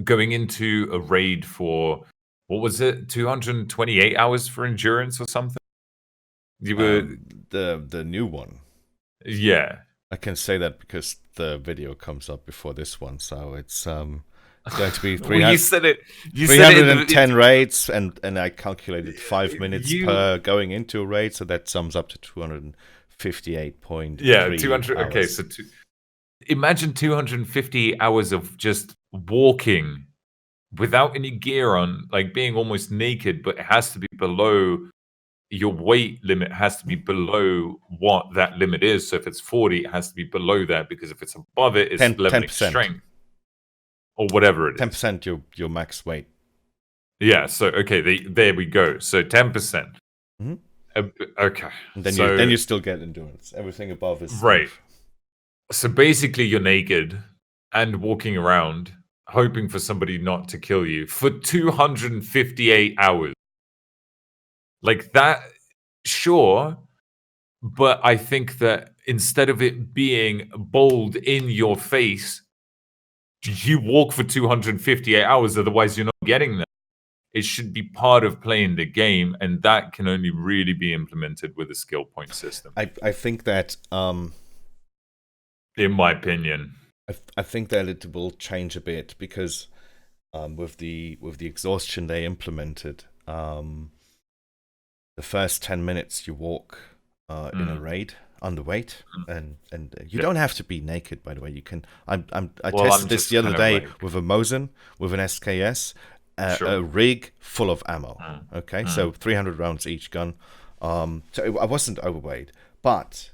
Going into a raid for, what was it, 228 hours for endurance or something? You were The new one. Yeah. I can say that because the video comes up before this one, so it's going to be 300, Well, you said it. 310 raids, and I calculated 5 minutes per going into a raid, so that sums up to 258.3 Yeah, 200. hours. Okay, so imagine 250 hours of just walking without any gear on, like being almost naked, but it has to be below your weight limit, has to be below what that limit is. So if it's 40, it has to be below that, because if it's above it, it's leveling 10%. strength or whatever it is. 10% your max weight. Yeah. So okay, there we go. So 10%. Okay. And then you still get endurance. Everything above is right. So basically, you're naked and walking around, hoping for somebody not to kill you for 258 hours. Like that, sure. But I think that instead of it being bold in your face, you walk for 258 hours, otherwise you're not getting there. It should be part of playing the game, and that can only really be implemented with a skill point system. I think that, in my opinion, I think that it will change a bit, because with the exhaustion they implemented, the first 10 minutes you walk in a raid underweight, and you don't have to be naked, by the way. You can. I tested this the other day with a Mosin, with an SKS, a rig full of ammo. Okay, so 300 rounds each gun. So I wasn't overweight, but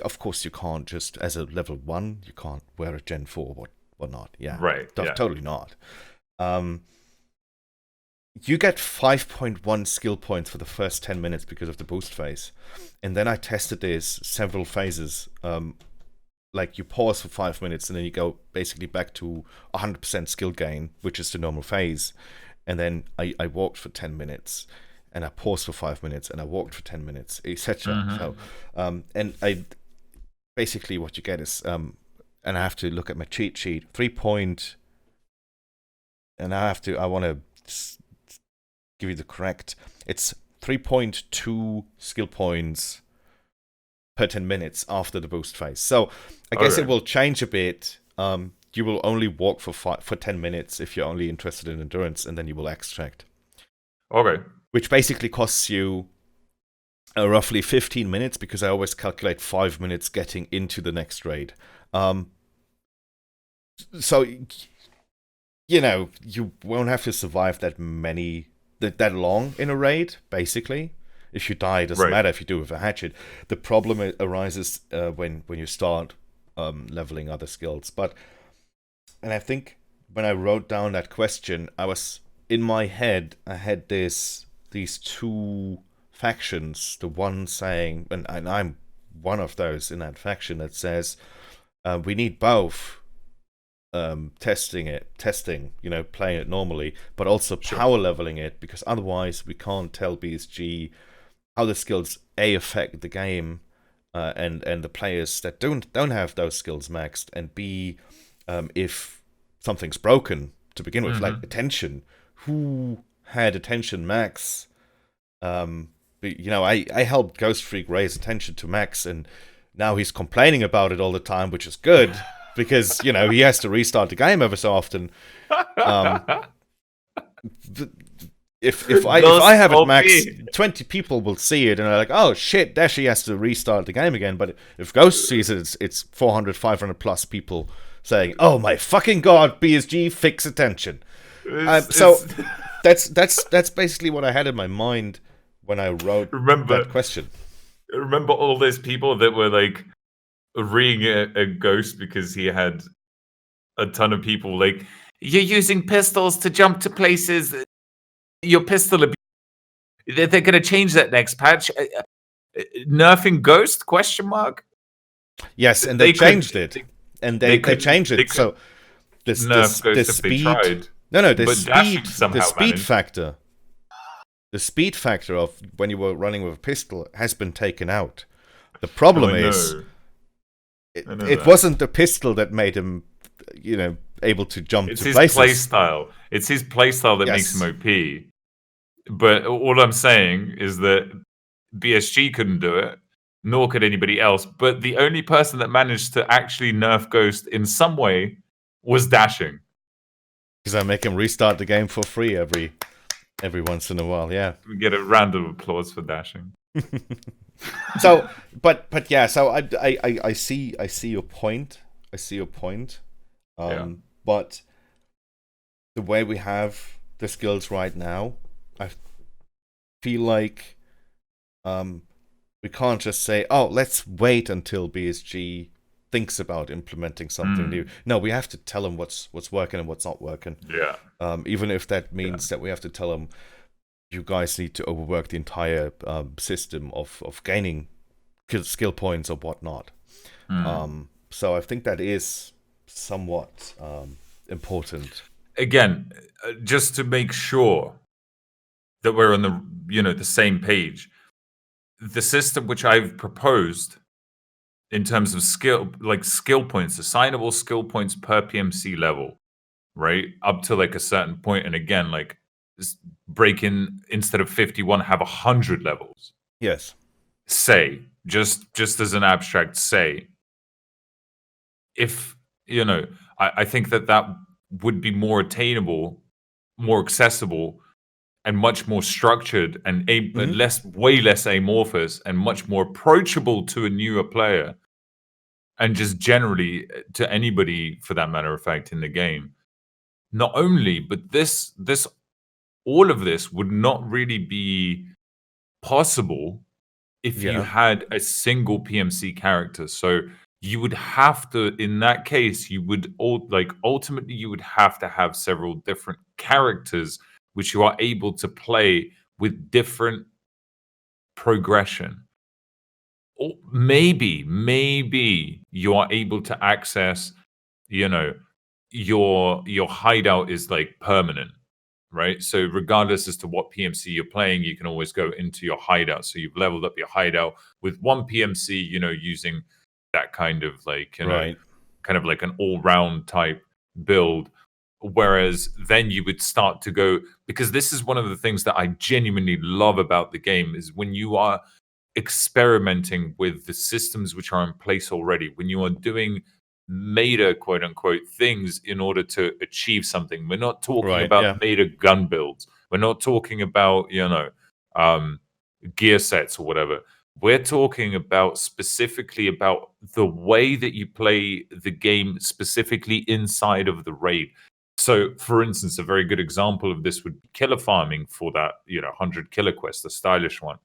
of course you can't just, as a level 1, you can't wear a Gen 4 or not. Yeah, right. Totally not. You get 5.1 skill points for the first 10 minutes because of the boost phase. And then I tested this several phases. Like you pause for 5 minutes and then you go basically back to 100% skill gain, which is the normal phase. And then I walked for 10 minutes and I paused for 5 minutes and I walked for 10 minutes, etc. So, and I basically what you get is, and I have to look at my cheat sheet, and I want to give you the correct, it's 3.2 skill points per 10 minutes after the boost phase. So I guess it will change a bit. You will only walk for 10 minutes if you're only interested in endurance, and then you will extract. Okay. Which basically costs you roughly 15 minutes, because I always calculate 5 minutes getting into the next raid. So, you won't have to survive that long in a raid, basically. If you die, it doesn't matter if you do it with a hatchet. The problem arises when you start leveling other skills. And I think when I wrote down that question, I was in my head, I had these two factions. The one saying, and I'm one of those in that faction, that says we need both. Testing, playing it normally, but also power leveling it, because otherwise we can't tell BSG how the skills affect the game, and the players that don't have those skills maxed, and B, if something's broken to begin with, like attention. Who had attention max? I helped Ghost Freak raise attention to max, and now he's complaining about it all the time, which is good. Because, he has to restart the game ever so often. if I Ghost have it OP. max, 20 people will see it and are like, oh shit, Dashi has to restart the game again. But if Ghost sees it, it's 400, 500 plus people saying, oh my fucking god, BSG, fix attention. So that's basically what I had in my mind when I wrote that question. Remember all those people that were like reading a Ghost because he had a ton of people like, you're using pistols to jump to places. Your pistol abuse. They're going to change that next patch. Nerfing Ghost? Question mark. Yes, and they changed it. And they changed it. So the speed. No, the speed factor. The speed factor of when you were running with a pistol has been taken out. The problem is, it wasn't the pistol that made him, able to jump to places. It's his playstyle that makes him OP. But all I'm saying is that BSG couldn't do it, nor could anybody else. But the only person that managed to actually nerf Ghost in some way was Dashing. Because I make him restart the game for free every once in a while. Yeah, we get a round of applause for Dashing. So, but yeah. So I see your point. But the way we have the skills right now, I feel like we can't just say, oh, let's wait until BSG thinks about implementing something new. No, we have to tell them what's working and what's not working. Yeah. Even if that means that we have to tell them, you guys need to overwork the entire system of gaining skill points or whatnot. So I think that is somewhat important. Again, just to make sure that we're on the same page, the system which I've proposed in terms of skill points, assignable skill points per PMC level, right, up to like a certain point, and again, like break in, instead of 51, have 100 levels. Yes. Say, just as an abstract, say, if I think that would be more attainable, more accessible, and much more structured, and way less amorphous, and much more approachable to a newer player, and just generally to anybody, for that matter of fact, in the game. Not only, but all of this would not really be possible if you had a single PMC character. So you would have to, in that case, ultimately you would have to have several different characters which you are able to play with different progression. Or maybe you are able to access, your hideout is like permanent, right? So regardless as to what PMC you're playing, you can always go into your hideout. So you've leveled up your hideout with one PMC, using that kind of like, kind of like an all-round type build. Whereas then you would start to go, because this is one of the things that I genuinely love about the game, is when you are experimenting with the systems which are in place already, when you are doing meta, quote unquote, things in order to achieve something. We're not talking about meta gun builds. We're not talking about, gear sets or whatever. We're talking about specifically about the way that you play the game, specifically inside of the raid. So, for instance, a very good example of this would be killer farming for that, 100 killer quest, the stylish one.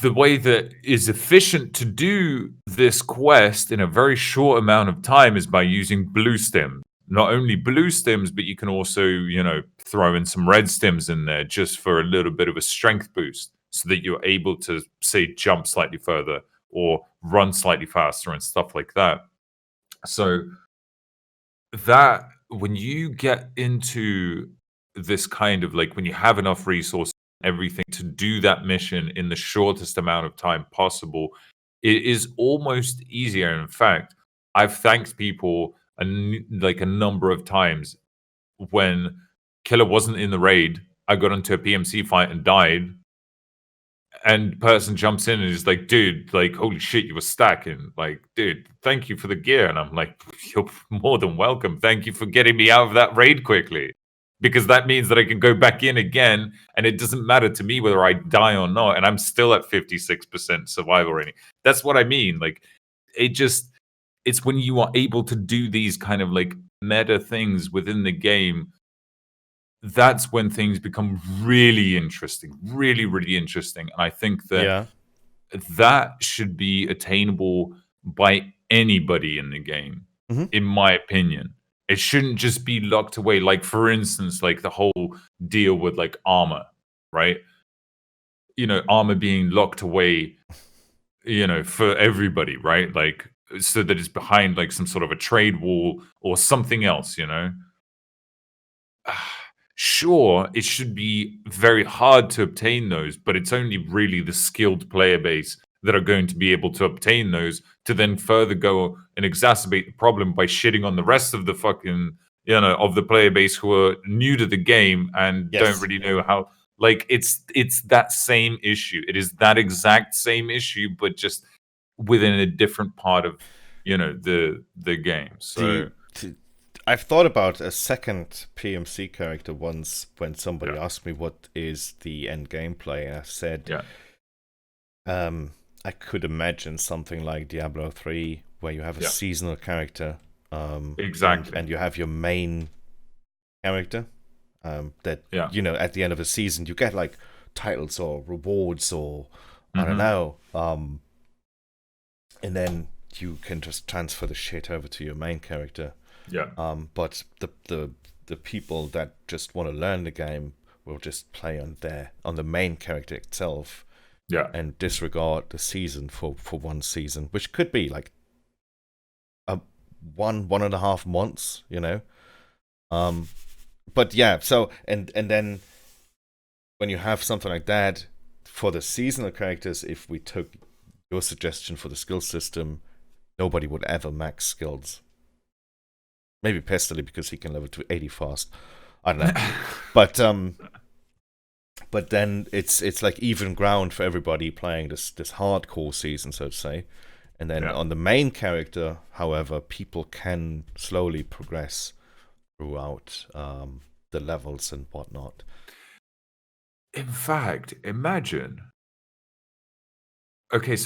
The way that is efficient to do this quest in a very short amount of time is by using blue stims. Not only blue stims, but you can also, throw in some red stims in there just for a little bit of a strength boost, so that you're able to, say, jump slightly further or run slightly faster and stuff like that. So that when you get into this kind of like, when you have enough resources, everything to do that mission in the shortest amount of time possible, it is almost easier. In fact, I've thanked people a number of times when Killer wasn't in the raid. I got into a PMC fight and died, and person jumps in and is like, dude, like, holy shit, you were stacking. Like, dude, thank you for the gear. And I'm like, you're more than welcome. Thank you for getting me out of that raid quickly. because that means that I can go back in again, and it doesn't matter to me whether I die or not, and I'm still at 56% survival rating. That's what I mean. Like, it's when you are able to do these kind of like meta things within the game, that's when things become really interesting, really, really interesting. And I think that that should be attainable by anybody in the game, in my opinion. It shouldn't just be locked away. Like, for instance, like the whole deal with like armor, right? Armor being locked away, for everybody, right? Like, so that it's behind like some sort of a trade wall or something else, Sure, it should be very hard to obtain those, but it's only really the skilled player base that are going to be able to obtain those to then further go and exacerbate the problem by shitting on the rest of the fucking, of the player base who are new to the game and don't really know how. Like, it's that same issue. It is that exact same issue, but just within a different part of, the game. So. I've thought about a second PMC character once when somebody asked me what is the end gameplay, and I said, I could imagine something like Diablo 3, where you have a seasonal character, exactly, and you have your main character. That at the end of a season, you get like titles or rewards or I don't know, and then you can just transfer the shit over to your main character. But the people that just want to learn the game will just play on the main character itself. And disregard the season for 1 season, which could be like 1.5 months, But yeah, so and then when you have something like that for the seasonal characters, if we took your suggestion for the skill system, nobody would ever max skills. Maybe Pestily, because he can level to 80 fast. I don't know. But then it's like even ground for everybody playing this hardcore season, so to say. And then on the main character, however, people can slowly progress throughout the levels and whatnot. In fact, imagine a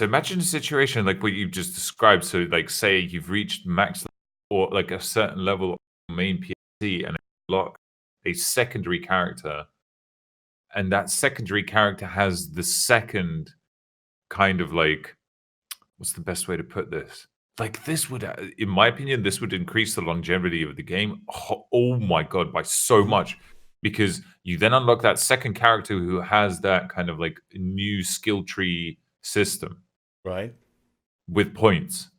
situation like what you've just described. So, like, say you've reached max or like a certain level of main PMC and unlock a secondary character. And that secondary character has the second kind of like, what's the best way to put this? Like, this would, in my opinion, this would increase the longevity of the game. Oh my God, by so much. Because you then unlock that second character who has that kind of like new skill tree system. Right. With points.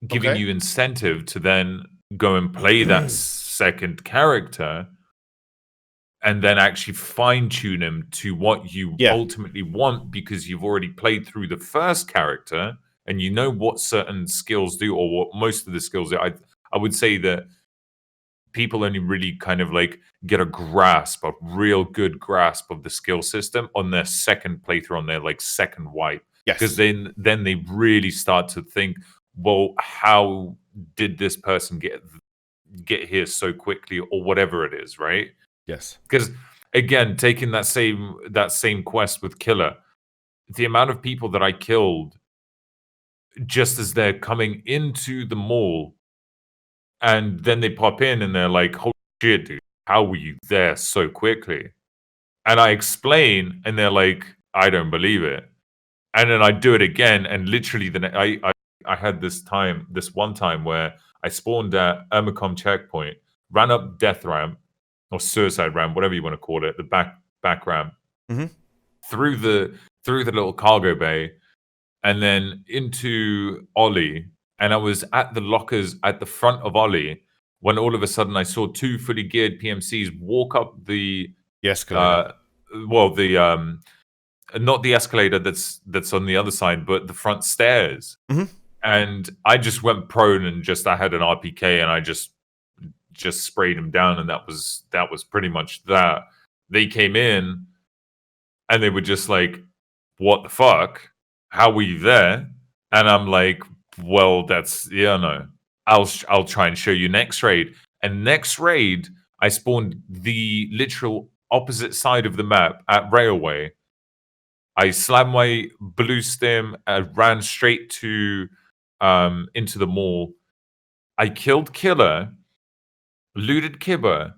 Giving you incentive to then go and play that second character and then actually fine-tune him to what you ultimately want, because you've already played through the first character and you know what certain skills do, or what most of the skills do. I would say that people only really kind of like get a real good grasp of the skill system on their second playthrough, on their like second wipe. Because then they really start to think, well, how did this person get here so quickly, or whatever it is, right? Yes. Because again, taking that same quest with Killer, the amount of people that I killed just as they're coming into the mall, and then they pop in and they're like, "Holy shit, dude, how were you there so quickly?" And I explain, and they're like, "I don't believe it." And then I do it again, and literally I had this one time where I spawned at Ermacom checkpoint, ran up death ramp or suicide ramp, whatever you want to call it, the back ramp, through the little cargo bay, and then into Ollie. And I was at the lockers at the front of Ollie when all of a sudden I saw 2 fully geared PMCs walk up the escalator. Not the escalator that's on the other side, but the front stairs. And I just went prone and I had an RPK and I just sprayed them down, and that was pretty much that. They came in and they were just like, "What the fuck? How were you there?" And I'm like, "Well, that's no. I'll try and show you next raid." And next raid, I spawned the literal opposite side of the map at Railway. I slammed my blue stim, ran straight to into the mall. I killed Killer, looted Kibber,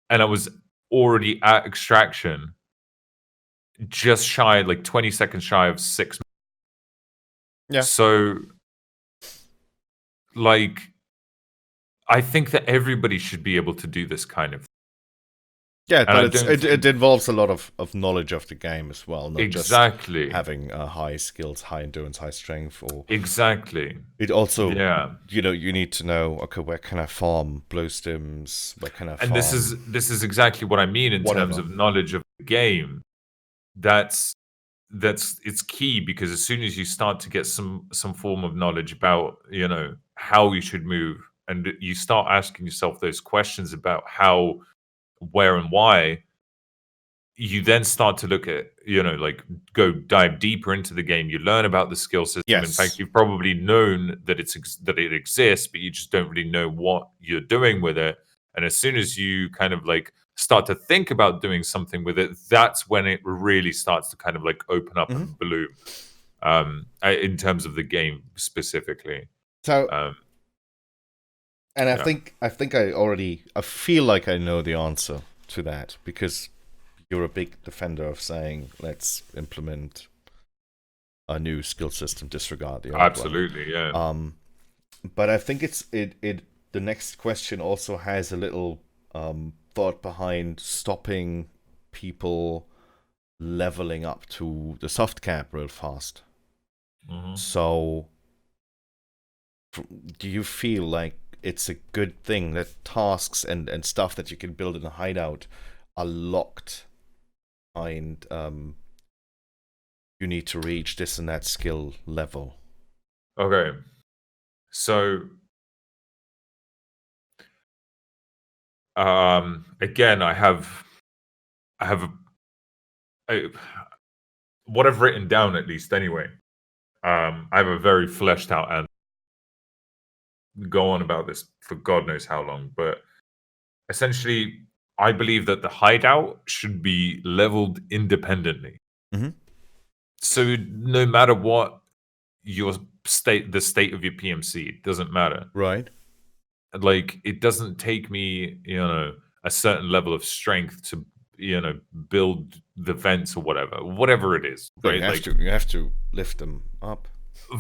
and I was already at extraction, just shy, like 20 seconds shy of 6. Yeah. So, like, I think that everybody should be able to do this kind of. Yeah, And but I don't it involves a lot of knowledge of the game as well, not exactly just having high skills, high endurance, high strength. Or exactly. it also, Yeah. you need to know, okay, where can I farm blue stims? Where can I farm? And this is exactly what I mean in terms of knowledge of the game. That's it's key, because as soon as you start to get some form of knowledge about, you know, how you should move, and you start asking yourself those questions about how, where, and why, you then start to look at, you know, like, go dive deeper into the game. You learn about the skill system. Yes. In fact, you've probably known that that it exists, but you just don't really know what you're doing with it. And as soon as you kind of like start to think about doing something with it, that's when it really starts to kind of like open up and bloom. In terms of the game specifically. So, and I yeah. think I feel like I know the answer to that, because you're a big defender of saying, let's implement a new skill system, disregard the old Absolutely, one. Yeah. But I think the next question also has a little thought behind stopping people leveling up to the soft cap real fast. So, do you feel like it's a good thing that tasks and stuff that you can build in a hideout are locked behind you need to reach this and that skill level? Okay. So again, I have what I've written down, at least anyway. I have a very fleshed out answer. Go on about this for God knows how long, but essentially, I believe that the hideout should be leveled independently. So no matter what your the state of your PMC, it doesn't matter. Right. Like, it doesn't take me, you know, a certain level of strength to, you know, build the vents or whatever it is. But Right? you have to lift them up.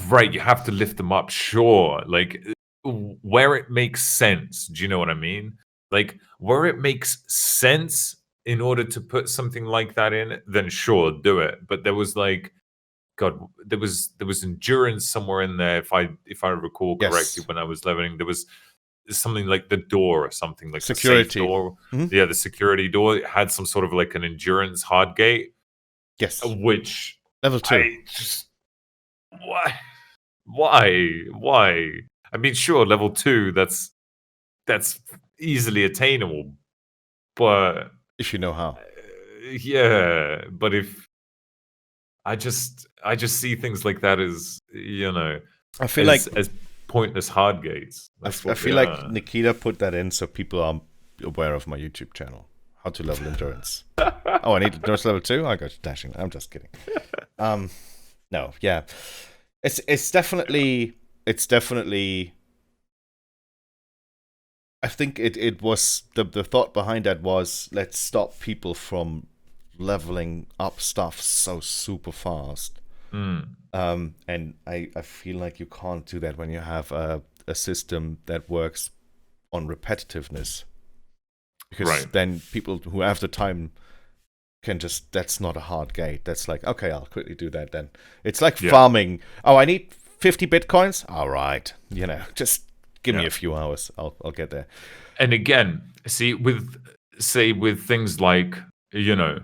Right, you have to lift them up, sure. Like, where it makes sense. Do you know what I mean? Like, where it makes sense in order to put something like that in, then sure, do it. But there was like, God, there was endurance somewhere in there, if I recall correctly. When I was leveling, there was something like the door or something, like security the safe door. Yeah, the security door. It had some sort of like an endurance hard gate. Yes. Which level 2. I just why? I mean, sure, level 2, that's easily attainable, but if you know how. Yeah, but if I just see things like that as, you know, I feel as pointless hard gates. I feel like Nikita put that in so people are aware of my YouTube channel. How to level endurance. Oh, I need endurance level 2? I got dashing. I'm just kidding. No, yeah. It's definitely I think it was the thought behind that was, let's stop people from leveling up stuff so super fast. And I feel like you can't do that when you have a system that works on repetitiveness, because then people who have the time can just, that's not a hard gate. That's like, okay, I'll quickly do that then. It's like farming. Oh, I need 50 bitcoins. All right, you know, just give me a few hours. I'll get there. And again, see, with things like, you know,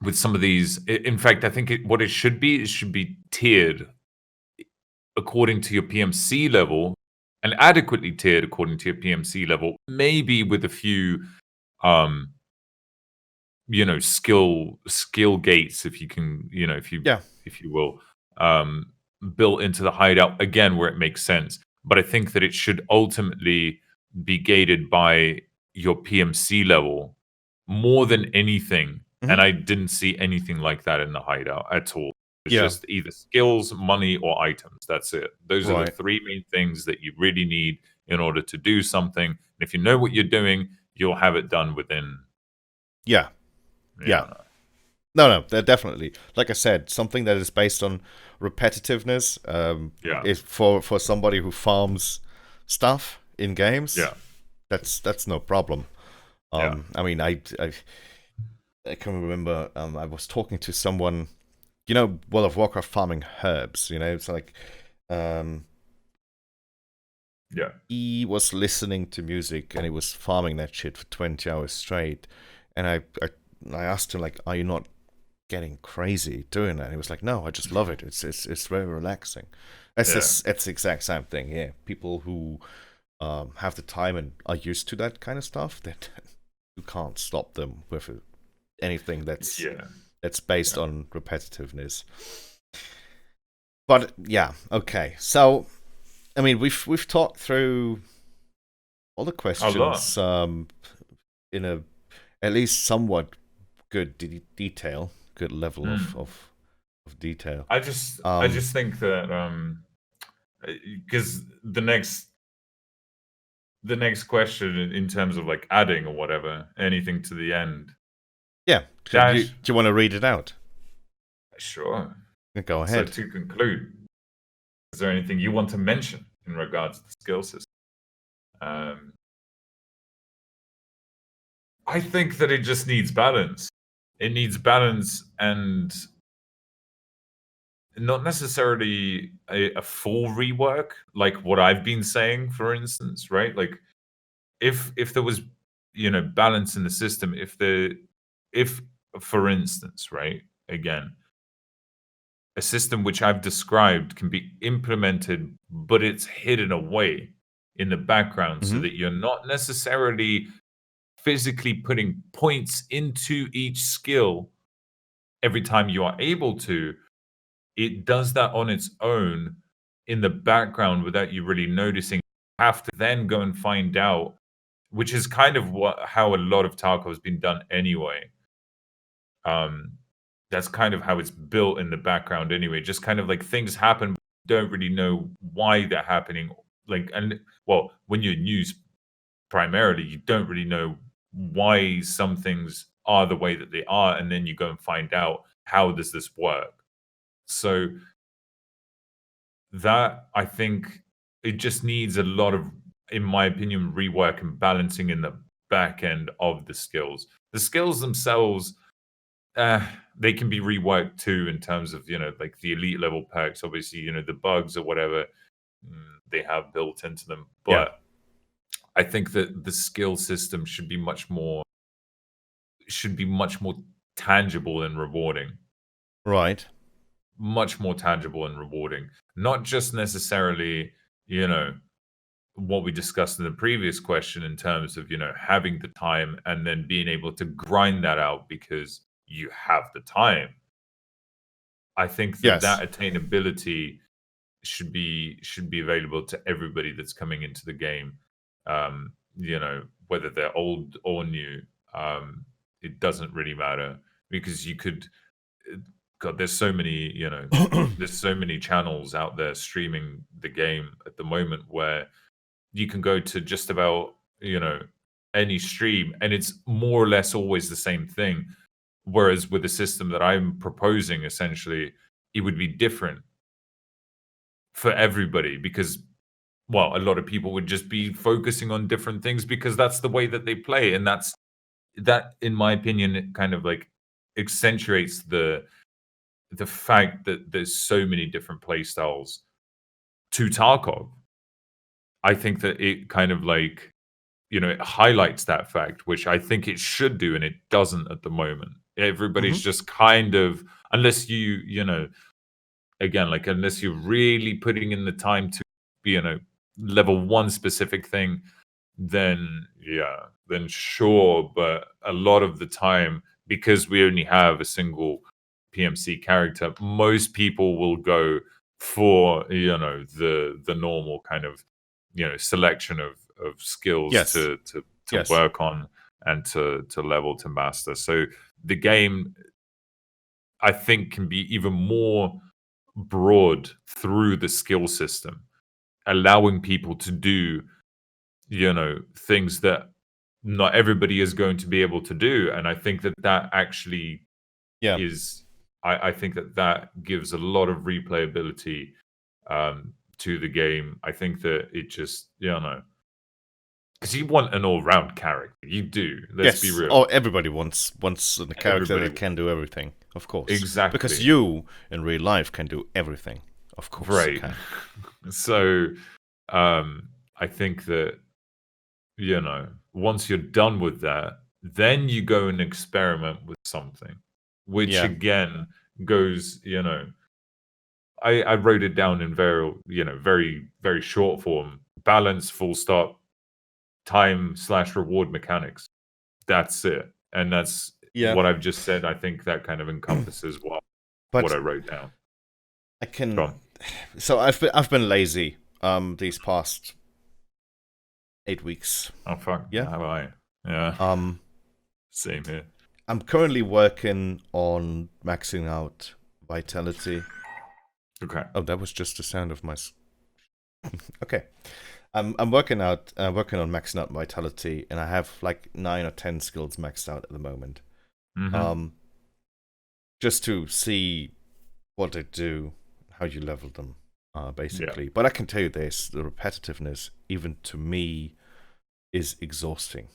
with some of these, in fact, I think what it should be tiered according to your PMC level, and adequately tiered according to your PMC level, maybe with a few you know, skill gates, if you can, you know, if you will, built into the hideout, again, where it makes sense. But I think that it should ultimately be gated by your PMC level more than anything. And I didn't see anything like that in the hideout at all. It's just either skills, money, or items. That's it. Those are the three main things that you really need in order to do something. And if you know what you're doing, you'll have it done within. Yeah. No, definitely. Like I said, something that is based on repetitiveness is for somebody who farms stuff in games. Yeah. That's no problem. I mean, I can remember I was talking to someone, World of Warcraft farming herbs, it's like he was listening to music and he was farming that shit for 20 hours straight. And I asked him, like, are you not getting crazy doing that? And he was like, no, I just love it. It's very relaxing. It's the exact same thing. Yeah, people who have the time and are used to that kind of stuff, that you can't stop them with anything that's based on repetitiveness. But yeah, okay. So, I mean, we've talked through all the questions in a at least somewhat good detail, good level of detail. I just think that because the next question in terms of like adding or whatever, anything to the end. Yeah. Do you want to read it out? Sure. Go ahead. So to conclude, is there anything you want to mention in regards to the skill system? I think that it just needs balance. It needs balance, and not necessarily a full rework, like what I've been saying, for instance, right? Like if there was, balance in the system, if for instance, right, again, a system which I've described can be implemented, but it's hidden away in the background so that you're not necessarily physically putting points into each skill every time you are able to. It does that on its own in the background without you really noticing. You have to then go and find out, which is kind of how a lot of Tarkov has been done anyway. That's kind of how it's built in the background anyway. Just kind of like things happen, but you don't really know why they're happening. Like, when you're news primarily, you don't really know why some things are the way that they are, and then you go and find out, how does this work? So that, I think, it just needs a lot of, in my opinion, rework and balancing in the back end of the skills. The skills themselves, they can be reworked too, in terms of, like the elite level perks, obviously, the bugs or whatever they have built into them. But I think that the skill system should be much more tangible and rewarding. Right. Much more tangible and rewarding. Not just necessarily, what we discussed in the previous question in terms of, having the time and then being able to grind that out because you have the time. I think that attainability should be available to everybody that's coming into the game. Whether they're old or new, it doesn't really matter, because you could, God, there's so many, there's so many channels out there streaming the game at the moment where you can go to just about, any stream, and it's more or less always the same thing. Whereas with the system that I'm proposing, essentially, it would be different for everybody, because, a lot of people would just be focusing on different things because that's the way that they play. And that, in my opinion, it kind of like accentuates the fact that there's so many different play styles to Tarkov. I think that it kind of like, it highlights that fact, which I think it should do, and it doesn't at the moment. Everybody's just kind of, unless again, like, unless you're really putting in the time to be, level one specific thing, then sure. But a lot of the time, because we only have a single PMC character, most people will go for, the normal kind of, selection of skills to Yes. work on and to level to master. So the game, I think, can be even more broad through the skill system, allowing people to do, things that not everybody is going to be able to do. And I think that actually Yeah. is, I think that gives a lot of replayability to the game. I think that it just, because you want an all-round character. You do. Let's be real. Oh, everybody wants a character that can do everything, of course. Exactly. Because you, in real life, can do everything. Of course right. you can. So, I think that, once you're done with that, then you go and experiment with something, which again goes, I wrote it down in very, very short form: balance, full stop, time/reward mechanics. That's it. And that's what I've just said. I think that kind of encompasses what I wrote down. I can. So I've been lazy these past 8 weeks. Oh fuck. Yeah. Have I? Yeah. Same here. I'm currently working on maxing out vitality. Okay. Oh, that was just the sound of my. Okay. I'm working on maxing out vitality, and I have like 9 or 10 skills maxed out at the moment. Mm-hmm. Just to see what they do, how you level them, basically. But I can tell you this: the repetitiveness, even to me, is exhausting.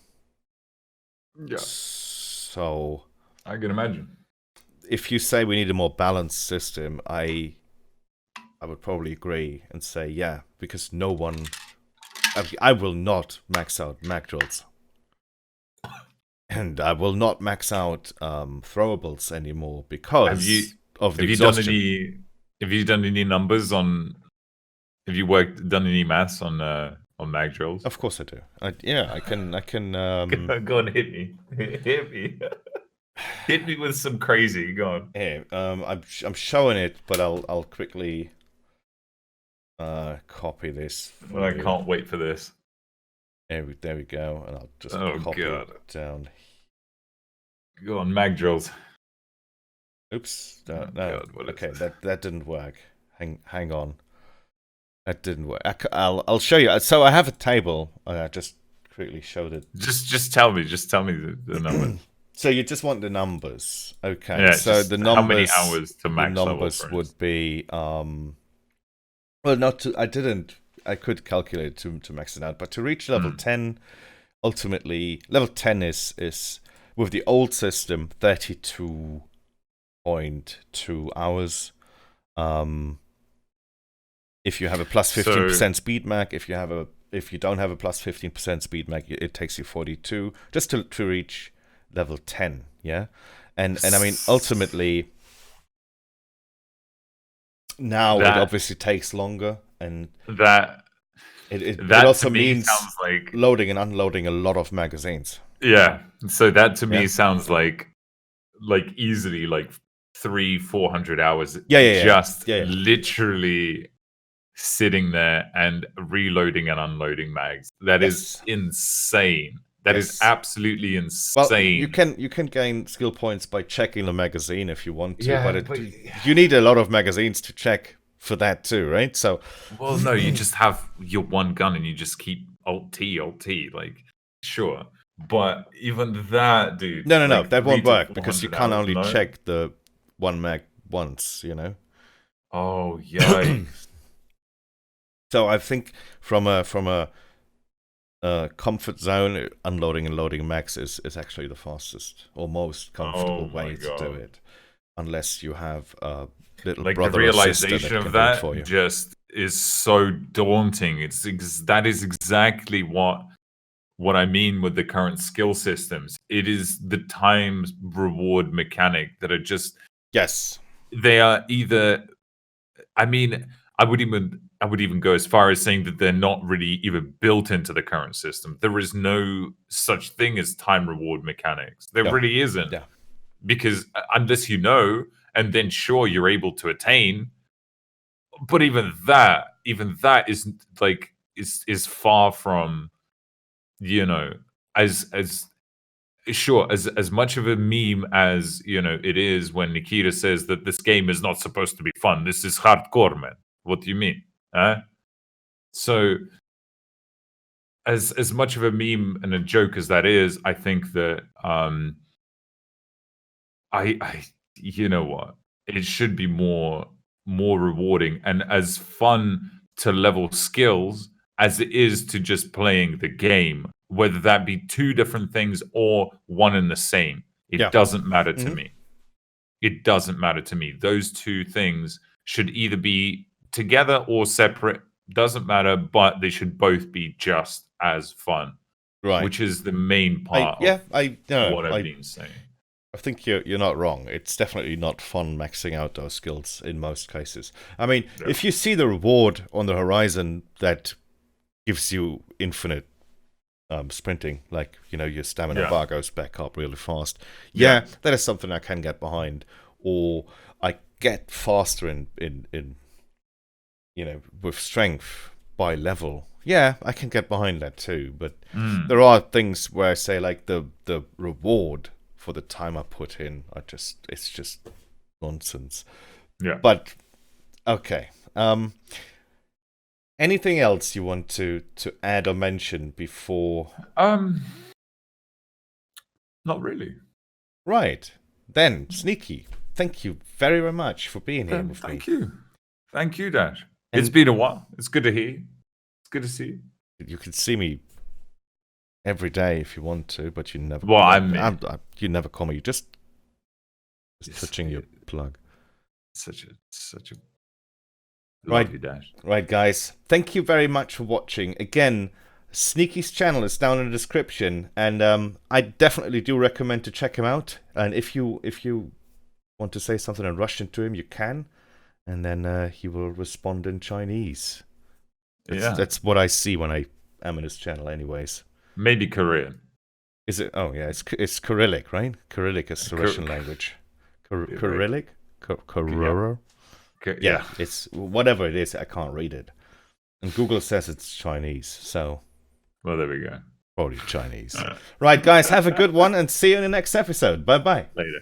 Yeah. So I can imagine. If you say we need a more balanced system, I would probably agree and say because no one. I will not max out mag drills. And I will not max out throwables anymore because of the exhaustion. Have you done any numbers on? Have you done any maths on mag drills? Of course I do. I can. Go on, hit me. Hit me. Hit me with some crazy. Go on. Hey, I'm showing it, but I'll quickly copy this. Well, I can't wait for this. There we go, and I'll just copy it down. Go on, mag drills. Oops. No. Okay, that didn't work. Hang on. That didn't work. I'll show you. So I have a table. I just quickly showed it. Just tell me. Just tell me the number. So you just want the numbers, okay? Yeah, so the numbers. How many hours to max the numbers level, would be. Well, not to. I didn't. I could calculate to max it out, but to reach level 10, ultimately level 10 is with the old system 32.2 hours. If you have a plus 15% speed mag, if you don't have a plus 15% speed mag, it takes you 42 just to reach level 10. Yeah, and I mean ultimately now it obviously takes longer, and it also means sounds like loading and unloading a lot of magazines. Yeah, so that to me sounds like easily like 300-400 hours. Literally sitting there and reloading and unloading mags. That is insane. That is absolutely insane. Well, you can gain skill points by checking the magazine if you want to, but you need a lot of magazines to check for that too, right? So, well, no, you just have your one gun and you just keep Alt T, like, sure. But even that, dude. No, that won't work because you can't only check the one mag once, you know. Oh, yikes. So I think from a comfort zone, unloading and loading max is actually the fastest or most comfortable way to do it, unless you have a little brother the realization or sister that of can do it for that you. Just is so daunting. That is exactly what I mean with the current skill systems. It is the time reward mechanic that are just they are either. I mean, I would even go as far as saying that they're not really even built into the current system. There is no such thing as time reward mechanics. There really isn't. Yeah. Because unless you know, and then sure you're able to attain, but even that is like is far from, as sure, as much of a meme as it is when Nikita says that this game is not supposed to be fun. This is hardcore, man. What do you mean? Huh? So as much of a meme and a joke as that is, I think that I you know what? It should be more rewarding and as fun to level skills as it is to just playing the game, whether that be two different things or one and the same. It doesn't matter to me. It doesn't matter to me. Those two things should either be together or separate. Doesn't matter, but they should both be just as fun. Right. Which is the main part of what I've been saying. I think you're not wrong. It's definitely not fun maxing out those skills in most cases. I mean, if you see the reward on the horizon that gives you infinite sprinting, like your stamina bar goes back up really fast. That is something I can get behind. Or I get faster in with strength by level. Yeah, I can get behind that too. But there are things where I say like the reward for the time I put in, it's just nonsense. Yeah. But okay. Anything else you want to add or mention before? Not really. Right. Then, Sneaky, thank you very, very much for being here with me. Thank you, Dash. It's been a while. It's good to hear you. It's good to see you. You can see me every day if you want to, but you never. Well, you never call me. You just touching your plug. Such a right, Dash. Right, guys. Thank you very much for watching. Again, Sneaky's channel is down in the description, and I definitely do recommend to check him out. And if you want to say something and rush into him, you can, and then he will respond in Chinese. That's what I see when I am in his channel, anyways. Maybe Korean. Is it? Oh yeah, it's Cyrillic, right? Cyrillic is the Russian language. Cyrillic? Yeah, it's whatever it is. I can't read it, and Google says it's Chinese. So, well, there we go. Probably Chinese. Right, guys, have a good one, and see you in the next episode. Bye bye. Later.